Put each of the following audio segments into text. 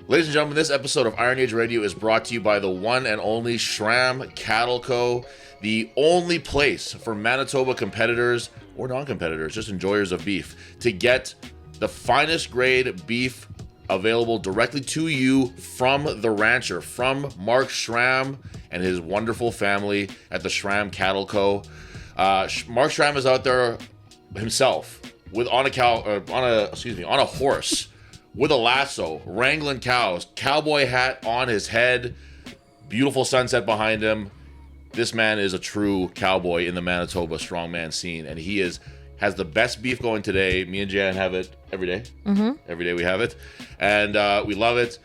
Ladies and gentlemen, this episode of Iron Age Radio is brought to you by the one and only Schram Cattle Co., the only place for Manitoba competitors or non-competitors, just enjoyers of beef, to get the finest grade beef available directly to you from the rancher, from Mark Schram and his wonderful family at the Schram Cattle Co. Mark Schram is out there himself with on a horse with a lasso, wrangling cows, cowboy hat on his head, beautiful sunset behind him. This man is a true cowboy in the Manitoba strongman scene, and he has the best beef going today. Me and Jan have it every day. Mm-hmm. Every day we have it, and we love it.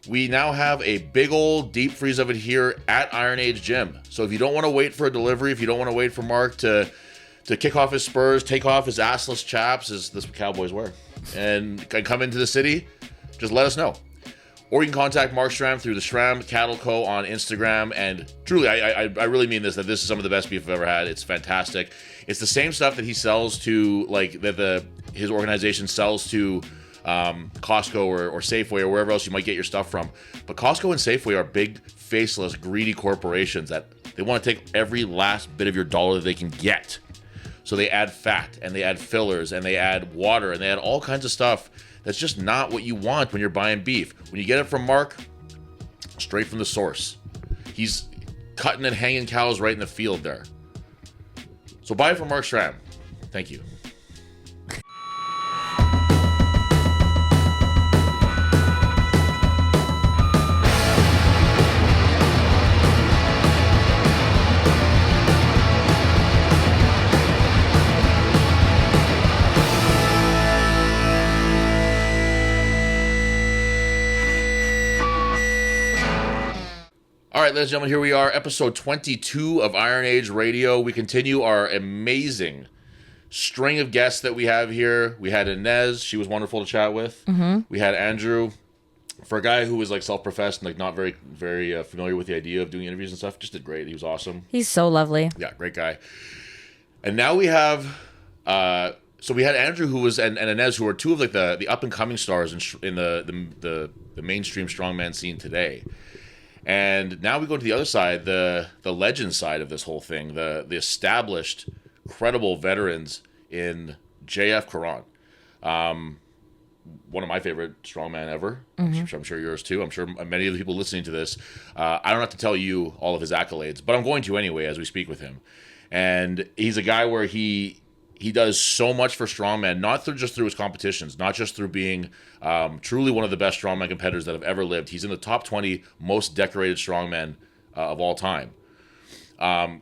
We now have a big old deep freeze of it here at Iron Age Gym. So if you don't want to wait for a delivery, if you don't want to wait for Mark to kick off his spurs, take off his assless chaps, as this cowboys wear, and come into the city, just let us know. Or you can contact Mark Schram through the Schram Cattle Co. on Instagram. And truly, I really mean this, that this is some of the best beef I've ever had. It's fantastic. It's the same stuff that he sells to, his organization sells to Costco or Safeway or wherever else you might get your stuff from. But Costco and Safeway are big, faceless, greedy corporations that they want to take every last bit of your dollar that they can get. So they add fat, and they add fillers, and they add water, and they add all kinds of stuff that's just not what you want when you're buying beef. When you get it from Mark, straight from the source. He's cutting and hanging cows right in the field there. So buy it from Mark Schram. Thank you. All right, ladies and gentlemen, here we are, episode 22 of Iron Age Radio. We continue our amazing string of guests that we have here. We had Inez. She was wonderful to chat with. Mm-hmm. We had Andrew. For a guy who was self-professed and not very, very familiar with the idea of doing interviews and stuff, just did great. He was awesome. He's so lovely. Yeah, great guy. And now we have... so we had Andrew, who was, and Inez, who are two of the up-and-coming stars in the mainstream strongman scene today. And now we go to the other side, the legend side of this whole thing, the established, credible veterans in JF Caron. One of my favorite strongman ever. Mm-hmm. I'm sure yours too. I'm sure many of the people listening to this. I don't have to tell you all of his accolades, but I'm going to anyway as we speak with him. And he's a guy where he does so much for strongman, not just through his competitions, not just through being truly one of the best strongman competitors that have ever lived. He's in the top 20 most decorated strongmen of all time.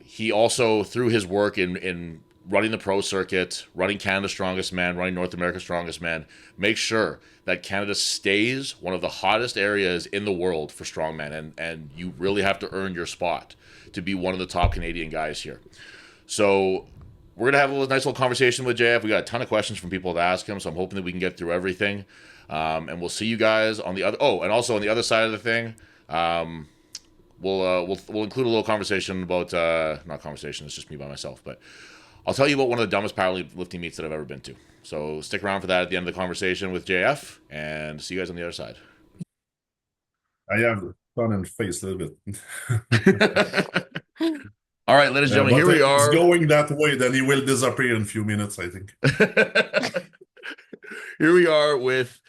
He also, through his work in running the pro circuit, running Canada's Strongest Man, running North America's Strongest Man, makes sure that Canada stays one of the hottest areas in the world for strongman. And you really have to earn your spot to be one of the top Canadian guys here. So we're going to have a nice little conversation with JF. We got a ton of questions from people to ask him, so I'm hoping that we can get through everything. And we'll see you guys on the other... Oh, and also on the other side of the thing, we'll include a little conversation about... not conversation, it's just me by myself, but I'll tell you about one of the dumbest powerlifting meets that I've ever been to. So stick around for that at the end of the conversation with JF, and see you guys on the other side. I have fun and face a little bit. All right, ladies and gentlemen, here we are. It's going that way, then he will disappear in a few minutes, I think. Here we are with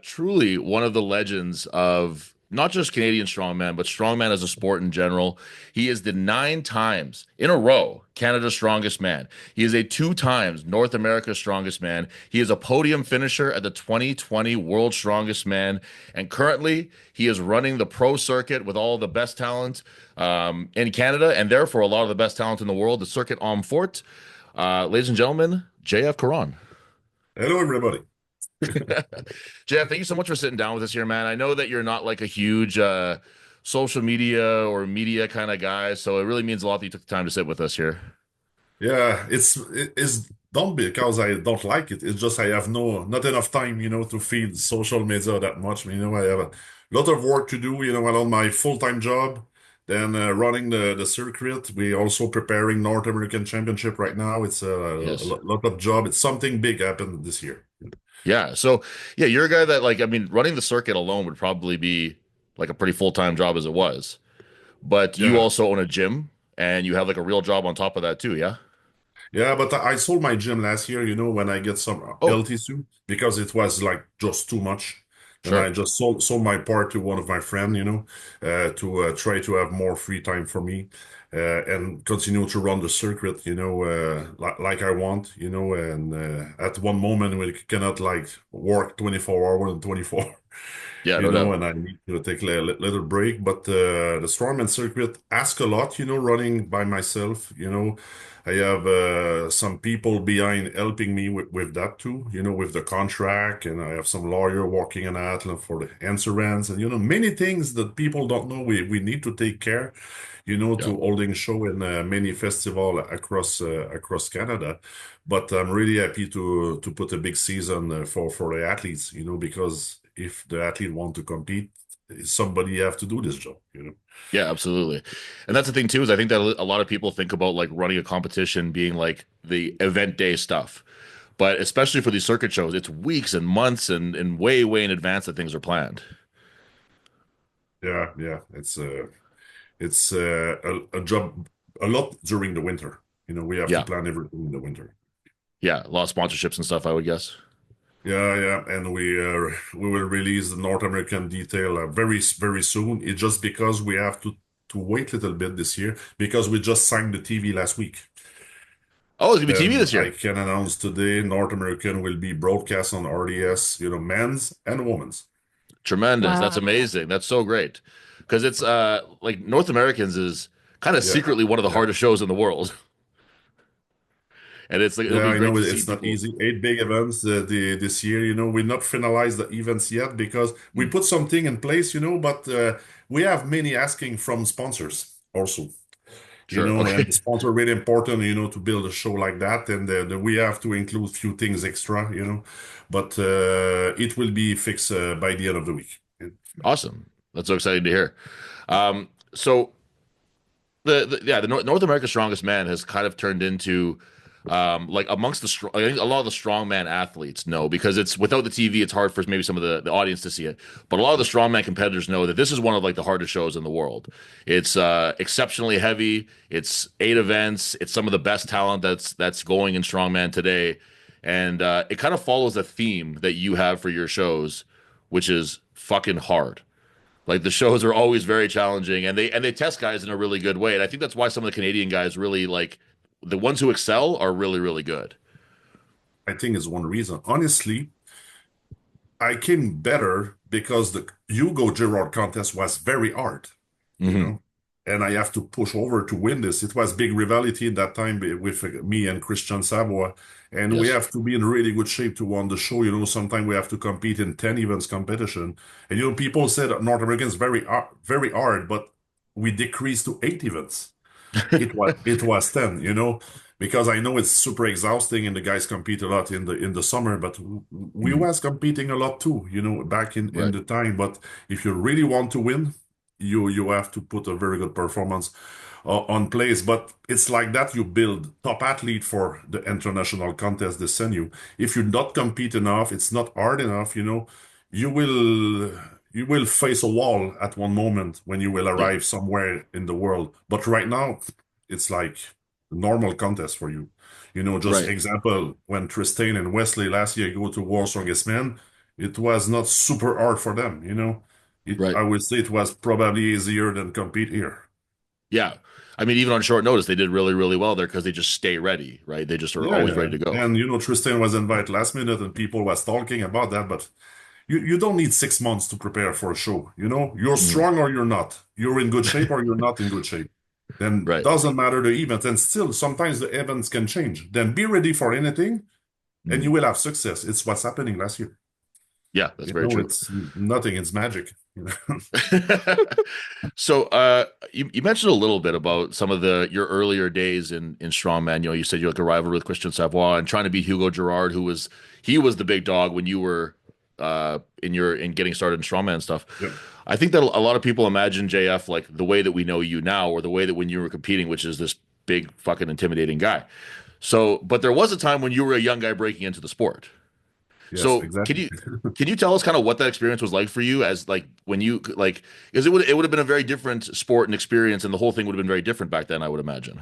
truly one of the legends of not just Canadian strongman, but strongman as a sport in general. He is the 9 times in a row Canada's Strongest Man. He is a 2 times North America's Strongest Man. He is a podium finisher at the 2020 World Strongest Man. And currently, he is running the pro circuit with all the best talent in Canada, and therefore a lot of the best talent in the world, the Circuit Homme Fort. Ladies and gentlemen, JF Caron. Hello, everybody. Jeff, thank you so much for sitting down with us here, man. I know that you're not a huge social media or media kind of guy, so it really means a lot that you took the time to sit with us here. Yeah, it's not because I don't like it. It's just I have not enough time, to feed social media that much. I have a lot of work to do, on my full-time job. Then running the circuit. We also preparing North American Championship right now. It's a lot of job. It's something big happened this year. Yeah. So yeah, you're a guy that like, I mean, running the circuit alone would probably be like a pretty full-time job as it was. But you Yeah. also own a gym and you have like a real job on top of that too, yeah? Yeah, but I sold my gym last year, when I get some Oh, LT suit because it was like just too much. And I sure. just sold my part to one of my friend, to try to have more free time for me, and continue to run the circuit, like I want, and at one moment we cannot like work 24 hours and 24. Yeah, no doubt. And I need to take a little break. But the strongman circuit ask a lot, running by myself. I have some people behind helping me with that too, with the contract, and I have some lawyer working on that for the insurance, and many things that people don't know. We need to take care, Yeah. to holding show in many festival across Canada. But I'm really happy to put a big season for the athletes, because if the athlete want to compete, somebody have to do this job. Yeah, absolutely. And that's the thing too, is I think that a lot of people think about like running a competition being like the event day stuff. But especially for these circuit shows, it's weeks and months and way, way in advance that things are planned. Yeah, yeah, it's a job a lot during the winter. We have to Yeah. plan everything in the winter. Yeah. A lot of sponsorships and stuff, I would guess. Yeah, yeah, and we will release the North American detail very soon. It's just because we have to wait a little bit this year because we just signed the TV last week. Oh, it's gonna be TV And this I year. can announce today North American will be broadcast on RDS, men's and women's. Tremendous. That's Wow. amazing. That's so great. Because it's like North Americans is kind of Yeah, secretly one of the yeah. hardest shows in the world. And it's like it'll Yeah, be I great know to see it's not people. easy. Eight big events this year. We're not finalized the events yet because we Mm, put something in place, but we have many asking from sponsors also, sure. and the Okay. sponsor really important, to build a show like that, and we have to include few things extra, but it will be fixed by the end of the week. Awesome. That's so exciting to hear. So the North America's Strongest Man has kind of turned into like amongst the strong, I think a lot of the strongman athletes know because it's without the TV, it's hard for maybe some of the audience to see it. But a lot of the strongman competitors know that this is one of like the hardest shows in the world. It's exceptionally heavy. It's 8 events. It's some of the best talent that's going in strongman today, and it kind of follows a theme that you have for your shows, which is fucking hard. Like the shows are always very challenging, and they test guys in a really good way. And I think that's why some of the Canadian guys really like the ones who excel are really, really good. I think is one reason. Honestly, I came better because the Hugo Girard contest was very hard, you Hmm. know, and I have to push over to win this. It was big rivalry in that time with me and Christian Savoy, and we Yes. have to be in really good shape to win the show. Sometimes we have to compete in 10 events competition, and people said that North American is very hard, but we decreased to 8 events. It was 10, because I know it's super exhausting and the guys compete a lot in the summer, but we Mhm. was competing a lot too, back in Right. the time. But if you really want to win, you have to put a very good performance on place. But it's like that you build top athlete for the international contest they send you. If you not compete enough, it's not hard enough, you will you will face a wall at one moment when you will Yeah. arrive somewhere in the world. But right now, it's like a normal contest for you. Just Right. example, when Tristan and Wesley last year go to World Strongest Man, it was not super hard for them. Right. I would say it was probably easier than compete here. Yeah. I mean, even on short notice, they did really, really well there because they just stay ready, right? They just are Yeah, always yeah. ready to go. And Tristan was invited last minute and people was talking about that, but you don't need 6 months to prepare for a show. You're Mhm. strong or you're not. You're in good shape or you're not in good shape. Then Right. doesn't matter the event. And still, sometimes the events can change. Then be ready for anything and you Mhm. will have success. It's what's happening last year. Yeah, that's very true. It's nothing. It's magic. So, you mentioned a little bit about some of your earlier days in strongman. You said you had like a rivalry with Christian Savoy and trying to beat Hugo Girard, he was the big dog when you were in getting started in strongman and stuff. Yeah. I think that a lot of people imagine JF like the way that we know you now, or the way that when you were competing, which is this big fucking intimidating guy. So, but there was a time when you were a young guy breaking into the sport. Yes, So exactly. can you tell us kind of what that experience was like for you as like when you like because it would have been a very different sport and experience and the whole thing would have been very different back then, I would imagine.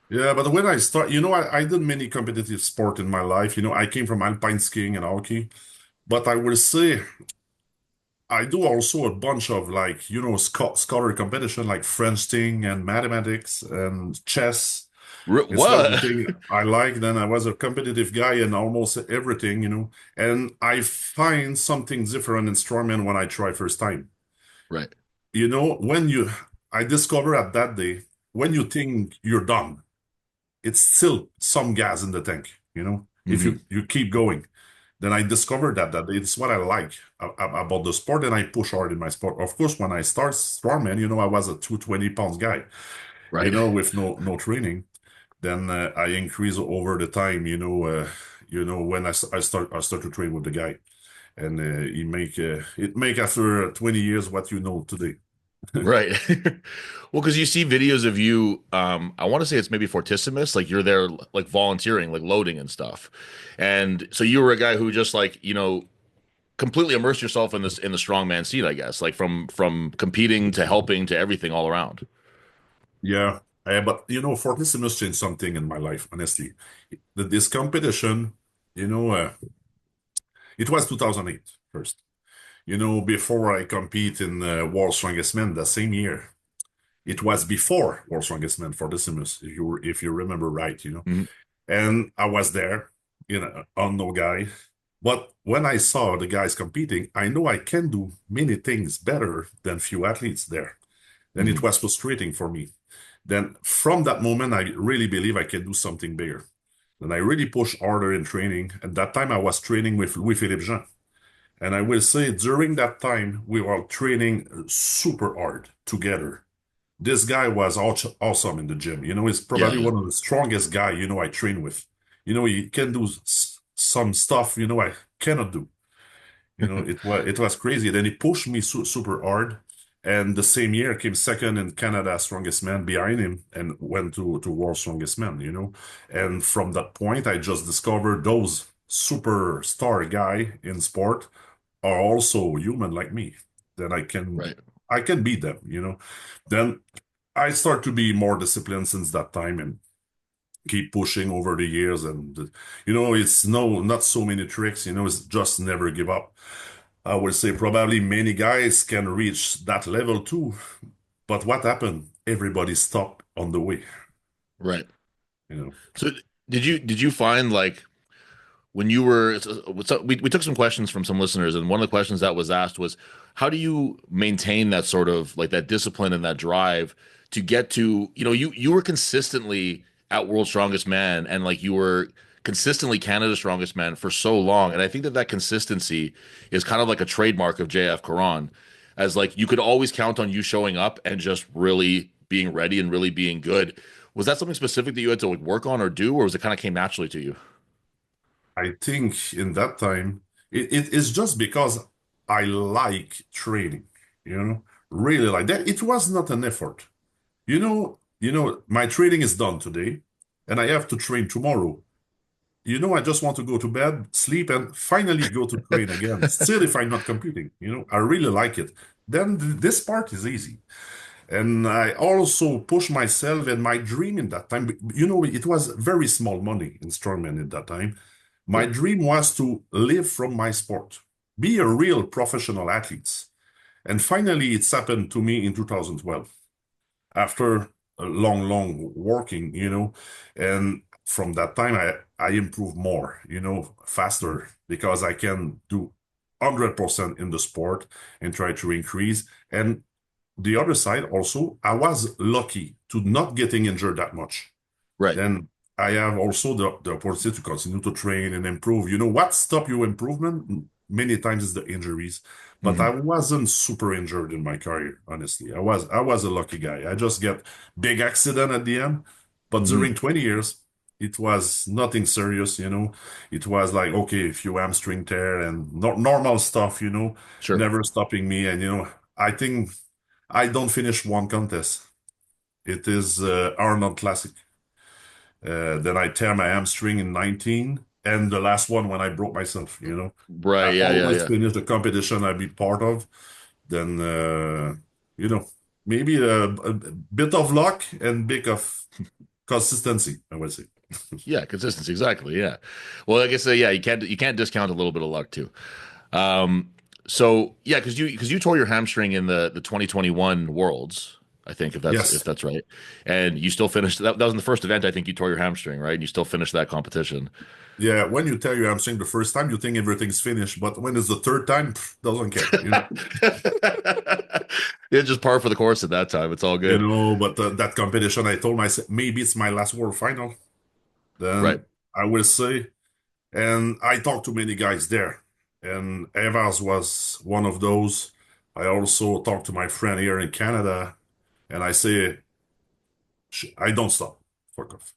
Yeah, but when I start, I did many competitive sport in my life. I came from alpine skiing and hockey, but I will say I do also a bunch of like, scholar competition like French thing and mathematics and chess. It's like the What? thing I like. Then I was a competitive guy in almost everything, and I find something different in strongman when I try first time. Right. When I discover at that day, when you think you're done, it's still some gas in the tank, if Hmm. you keep going. Then I discovered that it's what I like about the sport, and I push hard in my sport. Of course, when I start strongman, I was a 220 pounds guy, Right. with no training. Then I increase over the time, when I start to train with the guy, and it make after 20 years what you know today. Right. Well, because you see videos of you, I want to say it's maybe Fortissimus, like you're there like volunteering, like loading and stuff. And so you were a guy who just like, completely immersed yourself in this in the strongman scene, I guess, like from competing to helping to everything all around. Yeah, but Fortnite changed something in my life, honestly. This competition, you know, uh, it was 2008 first. Before I compete in World Strongest Man the same year. It was before World Strongest Man for Decimus, if you remember right. Mhm. And I was there, unknown guy. But when I saw the guys competing, I know I can do many things better than few athletes there. Then it Mhm. was frustrating for me. Then from that moment, I really believe I can do something bigger. Then I really pushed harder in training. At that time, I was training with Louis-Philippe Jean. And I will say during that time, we were training super hard together. This guy was awesome in the gym. He's Yeah, probably yeah. one of the strongest guy, I train with. He can do some stuff, I cannot do. It was crazy. Then he pushed me super hard. And the same year came second in Canada Strongest Man behind him and went to World Strongest Man. And from that point, I just discovered those superstar guy in sport are also human like me. Then Right. I can beat them. Then I start to be more disciplined since that time and keep pushing over the years. And it's not so many tricks. It's just never give up. I would say probably many guys can reach that level too. But what happened? Everybody stopped on the way. Right. You know. So did you find like when you were so we took some questions from some listeners and one of the questions that was asked was how do you maintain that sort of like that discipline and that drive to get to you were consistently at World's Strongest Man and like you were consistently Canada's Strongest Man for so long and I think that that consistency is kind of like a trademark of JF Caron as like you could always count on you showing up and just really being ready and really being good. Was that something specific that you had to like work on or do or was it kind of came naturally to you? I think in that time, it is just because I like training, really like that. It was not an effort. My training is done today, and I have to train tomorrow. I just want to go to bed, sleep, and finally go to train again. Still, if I'm not competing, I really like it. Then this part is easy. And I also push myself and my dream in that time. It was very small money in strongman at that time. My Sure. dream was to live from my sport, be a real professional athlete. And finally, it's happened to me in 2012 after a long working, and from that time I improved more, faster because I can do 100% in the sport and try to increase. And the other side also, I was lucky to not getting injured that much. Right. Then I have also the opportunity to continue to train and improve. What stop your improvement? Many times is the injuries. But I Hmm. wasn't super injured in my career, honestly. I was a lucky guy. I just get big accident at the end. But Hmm. during 20 years, it was nothing serious. It was like, okay, a few hamstring tear and normal stuff, Sure. never stopping me. And, I think I don't finish one contest. It is Arnold Classic. Then I tear my hamstring in 19. and the last one when I broke myself, you know. I Right. Yeah. Yeah. always Yeah. finish the competition I be part of. Then, you know, maybe a bit of luck and bit of consistency, I would say. Yeah. Consistency. Exactly. Yeah. Well, I guess yeah, you can't discount a little bit of luck too. Um, so yeah, because you tore your hamstring in the 2021 Worlds, I think if Yes. that's right, and you still finished that. That was in the first event. I think you tore your hamstring, right? And you still finished that competition. Yeah, when you tell your hamstring the first time, you think everything's finished, but when it's the third time, doesn't care, you know. It's just par for the course at that time. It's all You good. know, but that competition, I told myself maybe it's my last world final. Right. Then I will say, and I talked to many guys there, and Evans was one of those. I also talked to my friend here in Canada, and I say, I don't stop. Fuck off.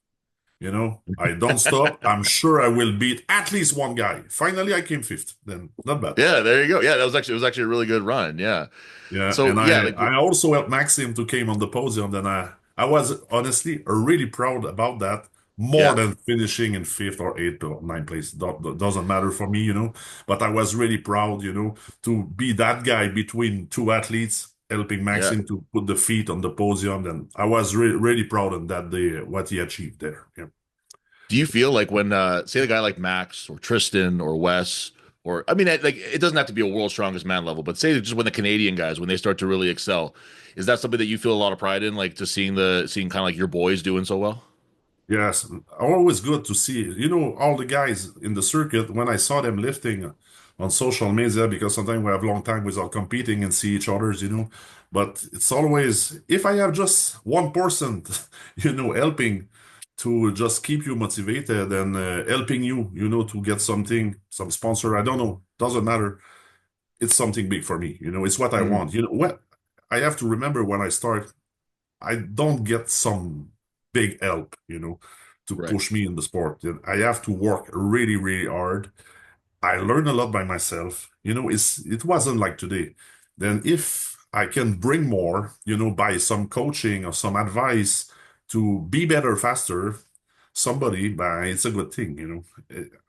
You know, I don't stop. I'm sure I will beat at least one guy. Finally, I came fifth. Then not bad. Yeah, there you go. Yeah, it was actually a really good run. Yeah. Yeah, So and yeah, I like I also helped Maxim to came on the podium. Then I was honestly really proud about that. More yeah, than finishing in fifth or eighth or ninth place. That doesn't matter for me, you know. But I was really proud, you know, to be that guy between two athletes, helping yeah. Maxim to put the feet on the podium. And I was really proud on that day what he achieved there. Yeah. Do you feel like when say a guy like Max or Tristan or Wes or I mean like it doesn't have to be a world strongest man level, but say just when the Canadian guys when they start to really excel, is that something that you feel a lot of pride in, like to seeing kind of like your boys doing so well? Yes, always good to see. You know, all the guys in the circuit, when I saw them lifting on social media, because sometimes we have long time without competing and see each other's, you know. But it's always, if I have just 1%, you know, helping to just keep you motivated and helping you, you know, to get something, some sponsor, I don't know, doesn't matter. It's something big for me, you know, it's what I Hmm. want. You know, what I have to remember when I start, I don't get some big help, you know, to Right. push me in the sport. And I have to work really hard. I learn a lot by myself. You know, it wasn't like today. Then if I can bring more, you know, by some coaching or some advice to be better faster, somebody, but it's a good thing, you know.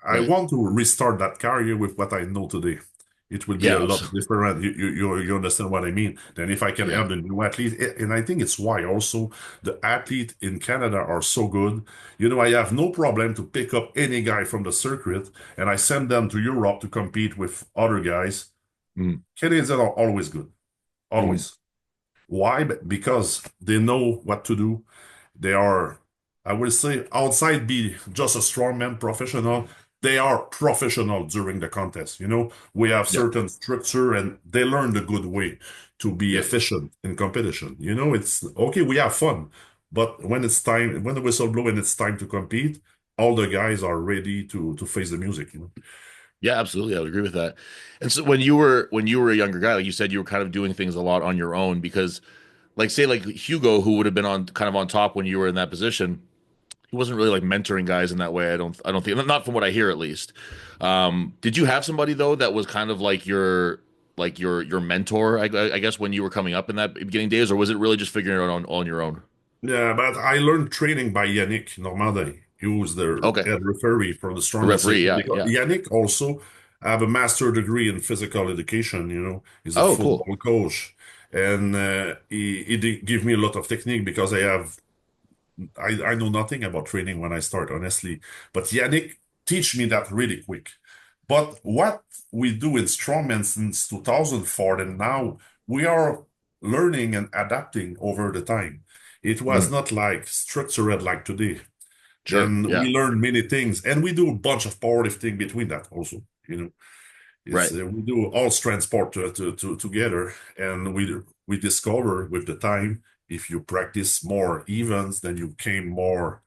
I Right. want to restart that career with what I know today. It will be a Yeah. lot different. You understand what I mean? Then if I can Yeah. help the new athlete, and I think it's why also the athlete in Canada are so good. You know, I have no problem to pick up any guy from the circuit and I send them to Europe to compete with other guys. Mm-hmm. Canadians are always good, Mm-hmm. always. Why? Because they know what to do. They are, I will say, outside be just a strongman professional. They are professional during the contest. You know, we have Yeah. certain structure and they learn the good way to be Yeah. efficient in competition. You know, it's okay, we have fun, but when it's time, when the whistle blows and it's time to compete, all the guys are ready to face the music, you know. Yeah, absolutely. I would agree with that. And so when you were a younger guy, like you said, you were kind of doing things a lot on your own because like say like Hugo, who would have been on kind of on top when you were in that position, he wasn't really like mentoring guys in that way. I don't think not from what I hear at least. Did you have somebody though that was kind of like your mentor? I guess when you were coming up in that beginning days, or was it really just figuring it out on your own? Yeah, but I learned training by Yannick Normandin. He was the Okay, head referee for the the strongman referee. section Yeah, because yeah. Yannick also have a master degree in physical education. You know, he's a Oh, cool. football coach, and he did give me a lot of technique because I know nothing about training when I start honestly, but Yannick teach me that really quick. But what we do in strongman since 2004 and now we are learning and adapting over the time. It was Mhm. not like structured like today. Sure. Then Yeah. we learn many things and we do a bunch of powerlifting between that also. You know, it's Right. we do all strength sport together and we discover with the time if you practice more events, then you became more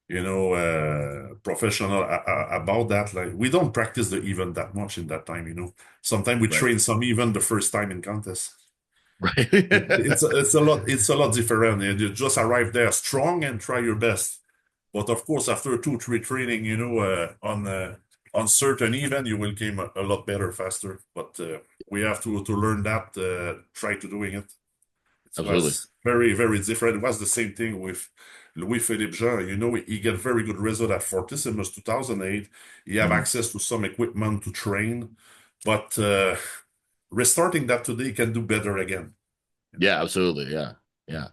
you know, professional about that. Like we don't practice the event that much in that time, you know. Sometimes we Right. train some event the first time in contest. Right. It's a lot different. And you just arrive there strong and try your best. But of course, after two, three training, you know, on certain event, you will came a lot better, faster. But we have to learn that, try to doing it. It Absolutely. was very different. It was the same thing with Louis-Philippe Jean, he get very good result at Fortissimus 2008. He have Mhm. access to some equipment to train, but restarting that today he can do better again. Yeah, absolutely. Yeah. Yeah.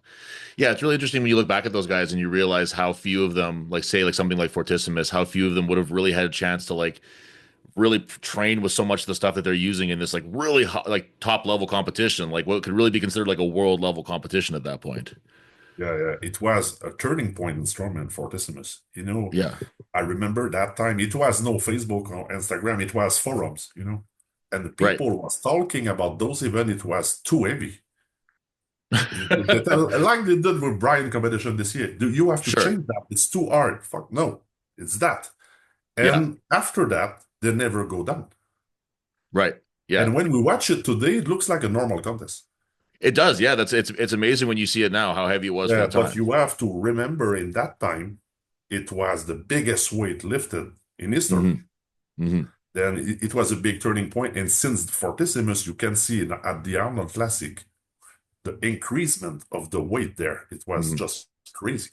Yeah, it's really interesting when you look back at those guys and you realize how few of them, like say like something like Fortissimus, how few of them would have really had a chance to like really train with so much of the stuff that they're using in this like really like top level competition, like what could really be considered like a world level competition at that point. Yeah, yeah. It was a turning point in Strongman Fortissimus. Yeah. I remember that time it was no Facebook or Instagram, it was forums. And the Right. people was talking about those events, it was too heavy. Like they did with Brian competition this year. You have to Sure. change that. It's too hard. Fuck no. It's that. Yeah. And after that, they never go down. Right. Yeah. And when we watch it today, it looks like a normal contest. It does. Yeah. It's amazing when you see it now how heavy it was for Yeah, the but time. you have to remember in that time, it was the biggest weight lifted in history. Hmm. Hmm. Then it was a big turning point. And since Fortissimus, you can see at the Arnold Classic, the increasement of the weight there, it was Hmm. just crazy.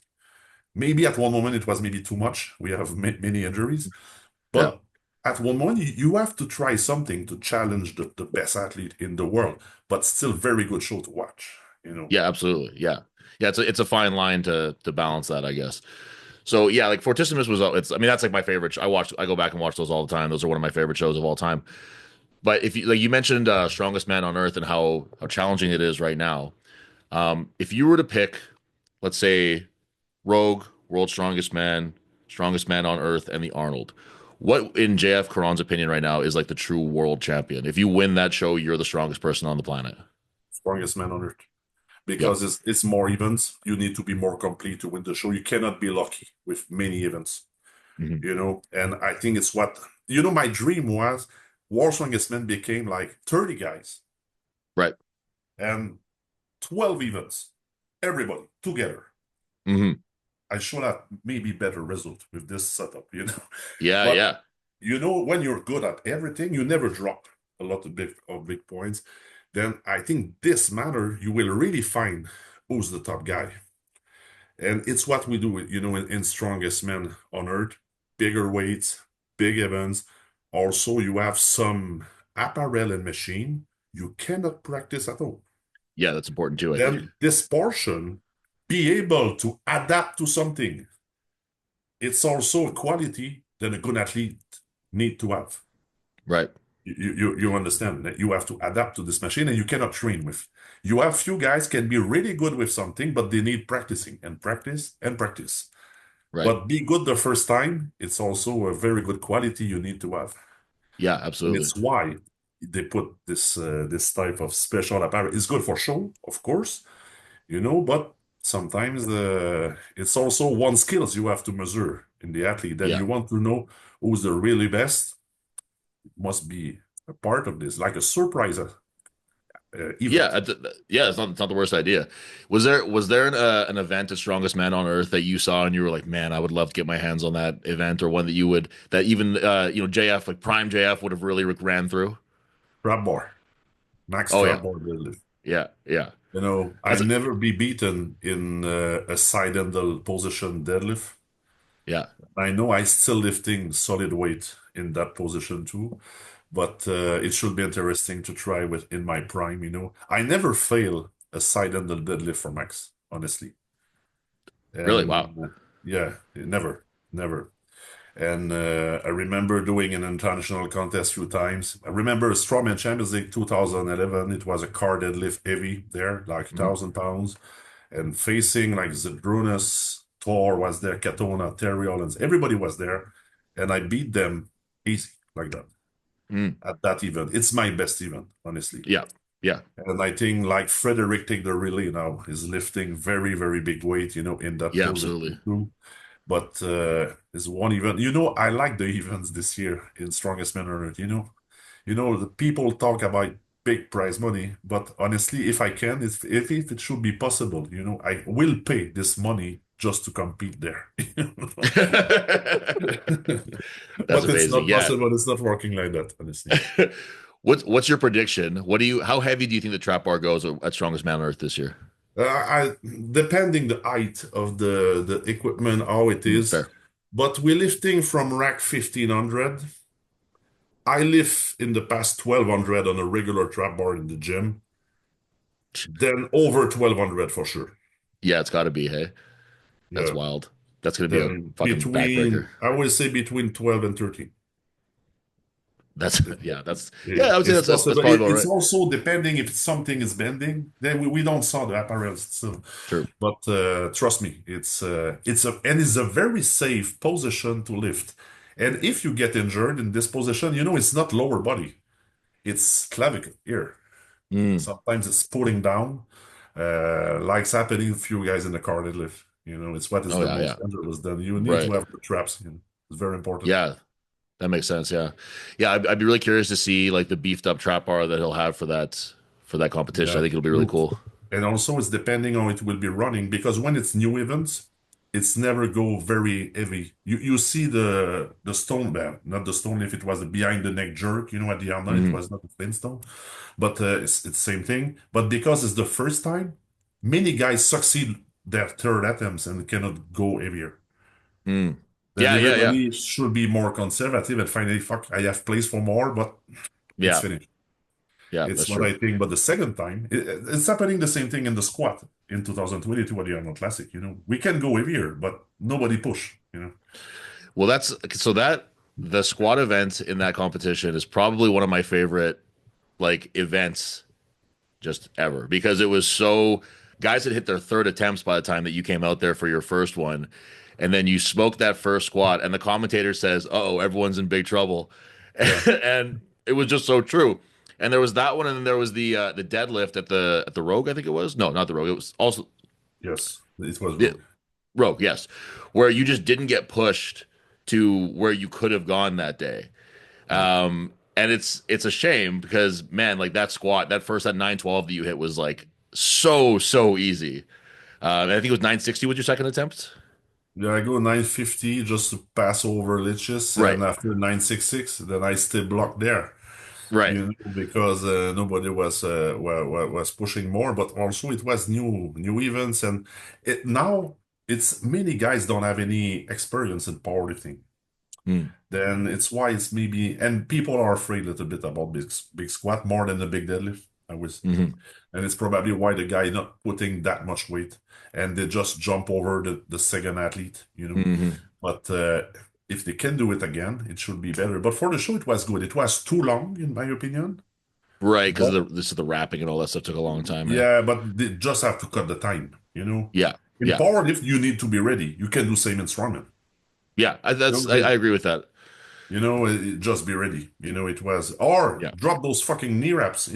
Maybe at one moment it was maybe too much. We have many injuries, Yeah. but at one moment you have to try something to challenge the best athlete in the world, but still very good show to watch. Yeah, absolutely. Yeah. Yeah, it's a fine line to balance that, I guess. So yeah, like Fortissimus was it's I mean that's like my favorite. I go back and watch those all the time. Those are one of my favorite shows of all time. But if you like you mentioned Strongest Man on Earth and how challenging it is right now. If you were to pick, let's say Rogue, World's Strongest Man on Earth, and the Arnold, what in JF Caron's opinion right now is like the true world champion? If you win that show, you're the strongest person on the planet. Strongest man on earth. Yeah. Because it's more events. You need to be more complete to win the show. You cannot be lucky with many events, Hmm. and I think it's what my dream was War Strongest Man became like 30 guys Right. and 12 events, everybody together. Hmm. I should have maybe better result with this setup. Yeah. But Yeah. when you're good at everything, you never drop a lot of big points. Then I think this matter, you will really find who's the top guy. And it's what we do, in Strongest Men on Earth, bigger weights, big events. Also, you have some apparel and machine you cannot practice at home. Yeah. That's important too, I think. Then this portion, be able to adapt to something. It's also a quality that a good athlete need to have. Right. You understand that you have to adapt to this machine and you cannot train with. You have few guys can be really good with something, but they need practicing and practice and practice. Right. But be good the first time, it's also a very good quality you need to have. Yeah. And Absolutely. it's why they put this type of special apparel. It's good for show, of course, but sometimes it's also one skills you have to measure in the athlete. Then Yeah. you want to know who's the really best. It must be a part of this, like a surprise Yeah, event. yeah, it's not the worst idea. Was there an event at Strongest Man on Earth that you saw and you were like, man, I would love to get my hands on that event, or one that you would that even JF like Prime JF would have really ran through? Trap bar, max Oh trap yeah, bar deadlift. yeah, yeah. I That's never be beaten in a side handle position deadlift. yeah, I know I still lifting solid weight in that position too, but it should be interesting to try with in my prime. I never fail a side handle deadlift for max, honestly. really, wow. And yeah, never, never. And I remember doing an international contest a few times. I remember Strongman Champions League 2011. It was a car deadlift heavy there, like Mhm. 1,000 pounds, and facing like Zydrunas, Thor was there, Katona, Terry Hollins. Everybody was there, and I beat them easy like that Mm. at that event. It's my best event, honestly. Yeah, yeah, And I think like Frederick take the relay now is lifting very, very big weight, in that yeah, position absolutely. too. But there's one event. I like the events this year in Strongest Man on Earth. The people talk about big prize money, but honestly, if I can, if it should be possible, I will pay this money just to compete there. That's But it's amazing. not Yeah. possible. It's not working like that, honestly. What's your prediction? How heavy do you think the trap bar goes at Strongest Man on Earth this year? I depending the height of the equipment, how it is, Fair. but we're lifting from rack 1500. I lift in the past 1200 on a regular trap bar in the gym, then over 1200 for sure. Yeah, it's got to be. Hey, that's Yeah. wild. That's gonna be a Then fucking backbreaker. I would say between 12 and 13. That's It, yeah. That's yeah. it- I would say it's that's possible. probably about It's right. also depending if something is bending, then we don't saw the apparel still. True. But trust me, it's a very safe position to lift. And if you get injured in this position, it's not lower body, it's clavicle here. Mm. Sometimes it's pulling down, like's happening to a few guys in the car deadlift. It's what is Oh the yeah, yeah. most dangerous. Then you need to Right. have the traps. It's very important. Yeah, that makes sense. Yeah, yeah. I'd be really curious to see like the beefed up trap bar that he'll have for that competition. I Yeah, think it'll be really true. cool. And also it's depending on it will be running because when it's new events, it's never go very heavy. You see the stone band, not the stone if it was the behind the neck jerk, at the end it Hmm. was not the flintstone, but it's same thing. But because it's the first time, many guys succeed their third attempts and cannot go heavier. Mm. Then Yeah, yeah, yeah, everybody should be more conservative and finally, fuck, I have place for more, but it's yeah, finished. yeah. It's That's what true. I think. But the second time, it's happening the same thing in the squat in 2022 at the Arnold Classic. We can go heavier, but nobody push. Well, that's so that the squad event in that competition is probably one of my favorite like events just ever because it was so guys had hit their third attempts by the time that you came out there for your first one, and then you smoked that first squat, and the commentator says, "Uh-oh, everyone's in big trouble," Yeah. and it was just so true. And there was that one, and then there was the deadlift at the Rogue, I think it was. No, not the Rogue. It was also Yes. It was the rogue. Rogue, yes, where you just didn't get pushed to where you could have gone that day. Yeah. And it's a shame because man, like that squat, that 912 that you hit was like so easy. I think it was 960 with your second attempt. Yeah, I go 950 just to pass over Lichess, Right, and after 966, then I stay blocked there. right. Because nobody was pushing more, but also it was new events, and now it's many guys don't have any experience in powerlifting. Mm, Then it's why it's maybe, and people are afraid a little bit about big squat more than the big deadlift. I was hmm And it's probably why the guy not putting that much weight and they just jump over the second athlete. hmm But if they can do it again, it should be better. But for the show, it was good. It was too long, in my opinion. Right, because But this is the wrapping and all that stuff took a long time. Eh? yeah, but they just have to cut the time. Yeah, In yeah, powerlift, you need to be ready. You can do same in strongman. yeah. I agree with that. Just be ready. It was, or Yeah, drop those fucking knee wraps.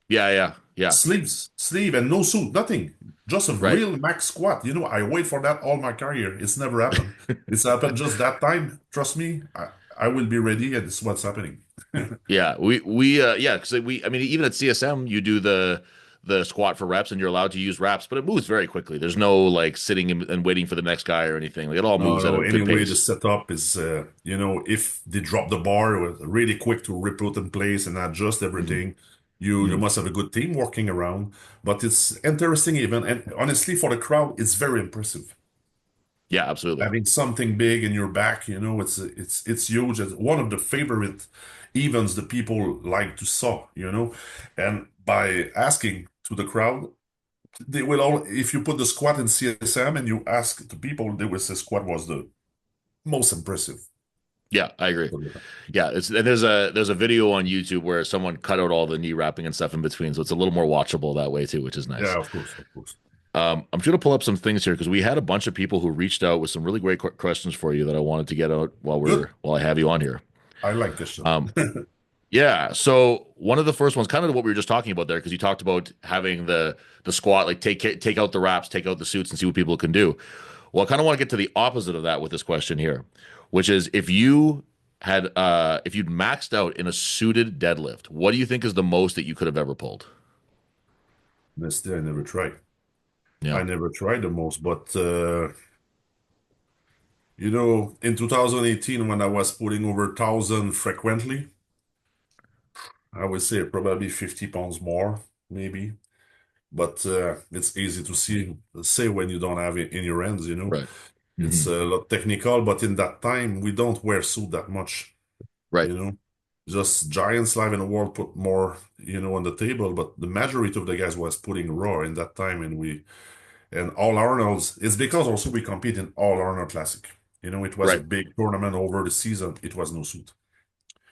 yeah, yeah, yeah. Sleeve and no suit, nothing. Just a Right. real max squat. I wait for that all my career. It's never happened. It's happened just that time. Trust me, I will be ready, and it's what's happening. Yeah, we yeah, because we I mean even at CSM you do the squat for reps and you're allowed to use reps, but it moves very quickly. There's no like sitting and waiting for the next guy or anything. Like it all No, moves at no. a good Anyway, the pace. setup is, if they drop the bar, really quick to re-put in place and adjust Hmm. everything. You Hmm. must have a good team working around. But it's interesting even, and honestly, for the crowd, it's very impressive. Yeah, absolutely. Having something big in your back, it's huge. It's one of the favorite events the people like to saw. And by asking to the crowd, they will all if you put the squat in CSM and you ask the people, they will say squat was the most impressive. Yeah, I agree. Yeah, it's and there's a video on YouTube where someone cut out all the knee wrapping and stuff in between, so it's a little more watchable that way too, which is nice. Yeah, of course, of course. I'm trying to pull up some things here because we had a bunch of people who reached out with some really great questions for you that I wanted to get out Good. while I have you on here. I like question. Um, Yeah. So one of the first ones, kind of what we were just talking about there, because you talked about having the squat, like take out the wraps, take out the suits, and see what people can do. Well, I kind of want to get to the opposite of that with this question here, which is if you'd maxed out in a suited deadlift, what do you think is the most that you could have ever pulled? Honestly, I never tried. Yeah. I never tried the most, but in 2018 when I was putting over 1,000 frequently, I would say probably 50 pounds more, maybe. but it's easy to say when you don't have it in your hands, you know. Right. It's Hmm. a lot technical, but in that time we don't wear suit that much, Right. you know. Just giants live in the world put more, on the table, but the majority of the guys was putting raw in that time, and all Arnold's. It's because also we compete in all Arnold Classic. It was a Right. big tournament over the season. It was no suit.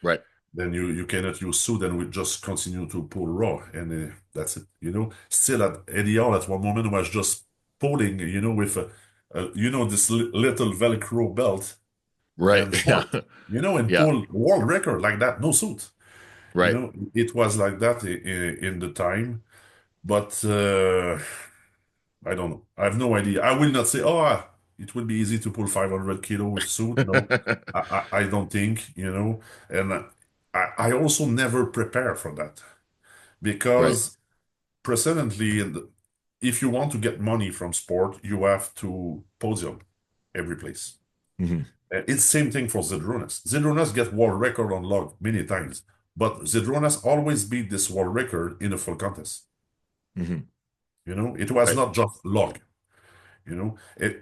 Right. Then you cannot use suit, and we just continue to pull raw, and that's it. Still at Eddie Hall at one moment was just pulling, with this little Velcro belt Right. and Yeah. pull, and Yeah. pull world record like that, no suit. Right. It was like that in the time, but I don't know. I have no idea. I will not say, oh, it will be easy to pull 500 kilo suit. No, I don't think, and I also never prepare for that Right. because precedently, if you want to get money from sport, you have to podium every place. Hmm. It's same thing for Zydrunas. Zydrunas get world record on log many times, but Zydrunas always beat this world record in a full contest. Hmm. It was Right. not just log.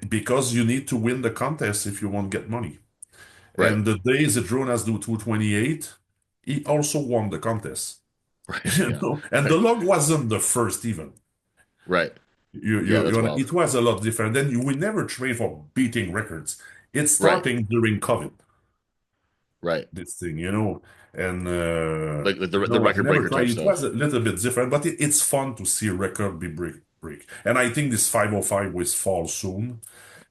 Because you need to win the contest if you want to get money. Right. And the days that Jonas do 228, he also won the contest. Right. Yeah. And the Right. log wasn't the first even. Right. You, Yeah, you, that's you, wild. it was a lot different. Then you will never train for beating records. It's Right. starting during COVID, Right. this thing. And Like the I've record never breaker type tried. It was stuff. a little bit different, but it's fun to see a record be break. And I think this 505 will fall soon.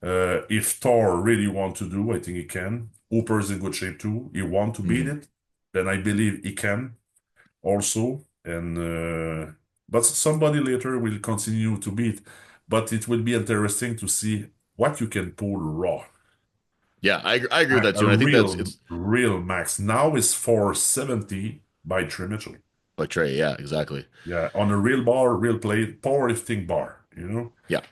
If Thor really want to do, I think he can. Hooper's in good shape too. He want to beat Hmm. it, then I believe he can also. And but somebody later will continue to beat. But it will be interesting to see what you can pull raw. Yeah, I agree with that A too, and I think that's real, it's real max. Now is 470 by Trey Mitchell. like Trey. Yeah, exactly. Yeah, on a real bar, real plate, powerlifting bar. Yeah.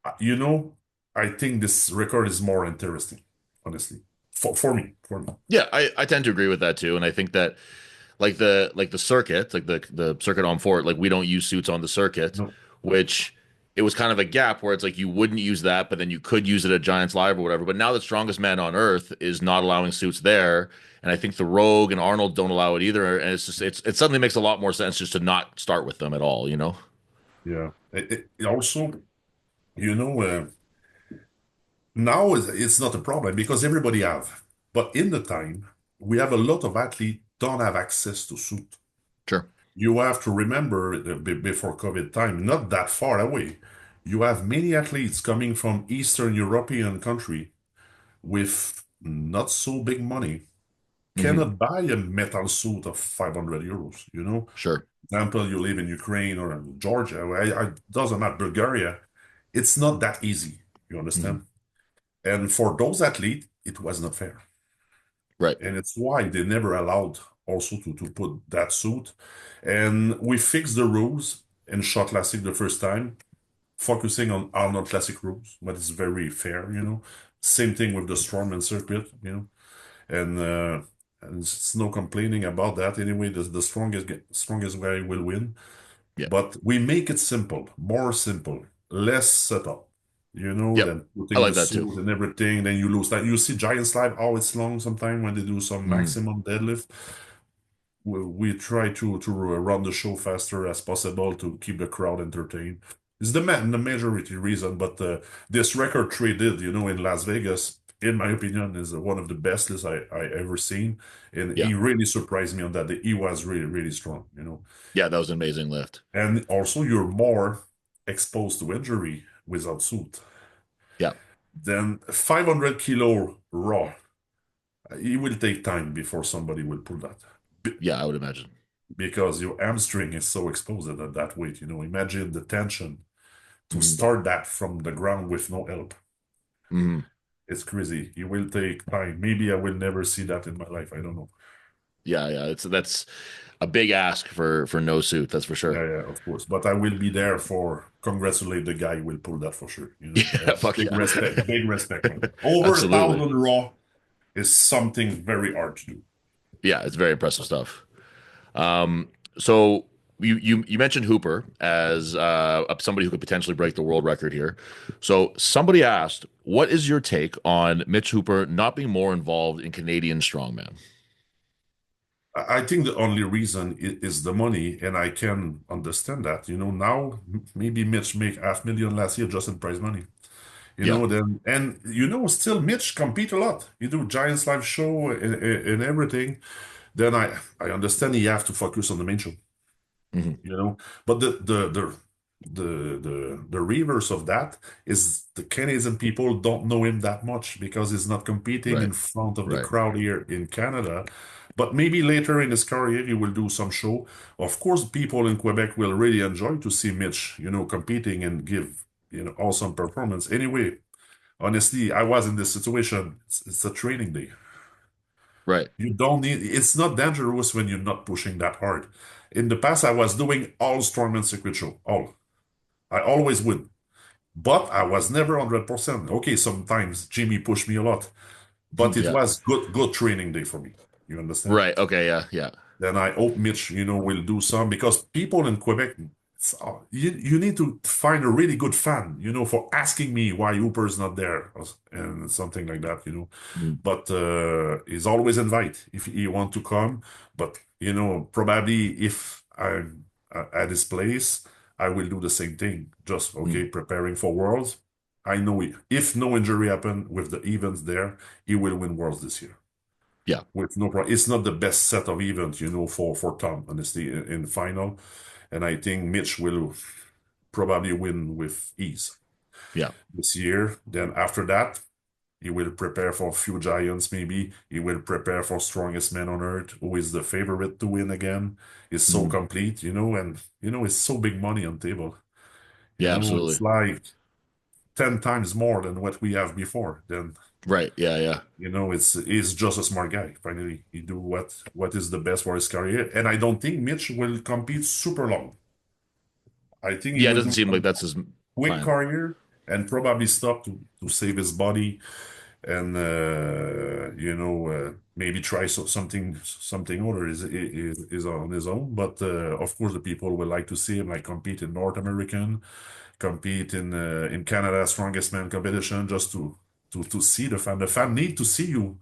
Uh, You know, I think this record is more interesting, honestly. For me. Yeah, I tend to agree with that too, and I think that like the circuit, like the circuit on Fort, like we don't use suits on the circuit, No, which it was kind of a gap where it's like you wouldn't use that, but then you could use it at Giants Live or whatever. But now the strongest man on earth is not allowing suits there, and I think the Rogue and Arnold don't allow it either. And it's just it suddenly makes a lot more sense just to not start with them at all, you know? yeah. Also, you know, now it's not a problem because everybody have. But in the time, we have a lot of athletes don't have access to suit. Sure. You have to remember before COVID time, not that far away, you have many athletes coming from Eastern European country with not so big money Hmm. cannot buy a metal suit of 500 euros. Sure. Example, you live in Ukraine or in Georgia, doesn't matter, Bulgaria, it's not that easy, you Hmm. understand? And for those athletes, it was not fair. Right. And it's why they never allowed also to put that suit. And we fixed the rules in Shot Classic the first time, focusing on Arnold Classic rules, but it's very fair. Same thing with the Strongman circuit. And it's no complaining about that. Anyway, the strongest guy will win. Yeah. But we make it simple, more simple, less setup, Yep. than I putting like the that too. suit and everything. Then you lose that. You see Giants Live, how it's long sometimes when they do some Hmm. maximum deadlift. We try to run the show faster as possible to keep the crowd entertained. It's the majority reason, but this record trade did, in Las Vegas, in my opinion, is one of the best lists I ever seen. And Yeah. he really surprised me on that. He was really, really strong. Yeah, that was an amazing lift. And also, you're more exposed to injury without suit. Yeah. Then 500 kilo raw, it will take time before somebody will pull that. Yeah, I would imagine. Because your hamstring is so exposed at that weight. Imagine the tension to Hmm. start that from the ground with no help. Hmm. It's crazy. It will take time. Maybe I will never see that in my life. I don't know. Yeah, yeah. That's a big ask for no suit, that's for sure. Yeah, yeah, of course. But I will be there for congratulate the guy who will pull that for sure. Yeah, fuck Big yeah. respect, big respect, man. Over a Absolutely. thousand raw is something very hard to do. Yeah, it's very impressive stuff. Um, so you mentioned Hooper as somebody who could potentially break the world record here. So somebody asked, what is your take on Mitch Hooper not being more involved in Canadian strongman? I think the only reason is the money, and I can understand that. Now maybe Mitch make 500,000 last year just in prize money. Yeah. Then and still Mitch compete a lot. He do Giants live show and everything. Then I understand he have to focus on the main show. Hmm. you know. But the reverse of that is the Canadian people don't know him that much because he's not competing in Right. front of the Right. crowd here in Canada. But maybe later in his career, he will do some show. Of course, people in Quebec will really enjoy to see Mitch, competing and give, awesome performance. Anyway, honestly, I was in this situation. It's a training day. Right. You don't need, it's not dangerous when you're not pushing that hard. In the past, I was doing all Strongman Secret Show, all. I always win, but I was never 100%. Okay, sometimes Jimmy pushed me a lot, but it Yeah. was good training day for me. You understand? Right. Okay. Yeah. Yeah. Then I hope Mitch, will do some because people in Quebec, you need to find a really good fan, for asking me why Hooper's not there and something like that. Mm. But he's always invite if he want to come. But probably if I'm at his place, I will do the same thing. Just okay, Mm. preparing for Worlds. I know if no injury happen with the events there, he will win Worlds this year Yeah. with no problem. It's not the best set of events, for Tom, honestly, in the final. And I think Mitch will probably win with ease Yeah. this year. Then after that, he will prepare for a few giants, maybe. He will prepare for strongest man on earth, who is the favorite to win again. Is so Mm. complete, and it's so big money on table. Yeah. It's Absolutely. like 10 times more than what we have before. Then Right. Yeah. Yeah. he's just a smart guy. Finally, he do what is the best for his career, and I don't think Mitch will compete super long. I think he Yeah. It will doesn't do seem like some that's his quick plan. career and probably stop to save his body and maybe try something other is on his own. But of course, the people would like to see him like compete in North American, compete in Canada Strongest Man competition, just to see the fan. The fan need to see you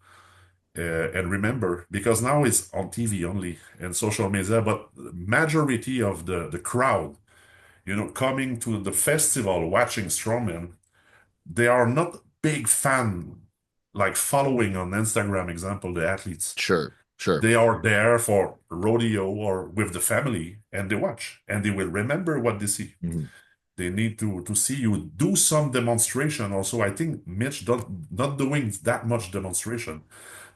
and remember because now it's on TV only and social media. But majority of the crowd, coming to the festival watching Strongman, they are not big fan like following on Instagram, example, the athletes. Sure. Sure. They are there for rodeo or with the family and they watch and they will remember what they see. Mhm. They need to see you do some demonstration also. I think Mitch not doing that much demonstration,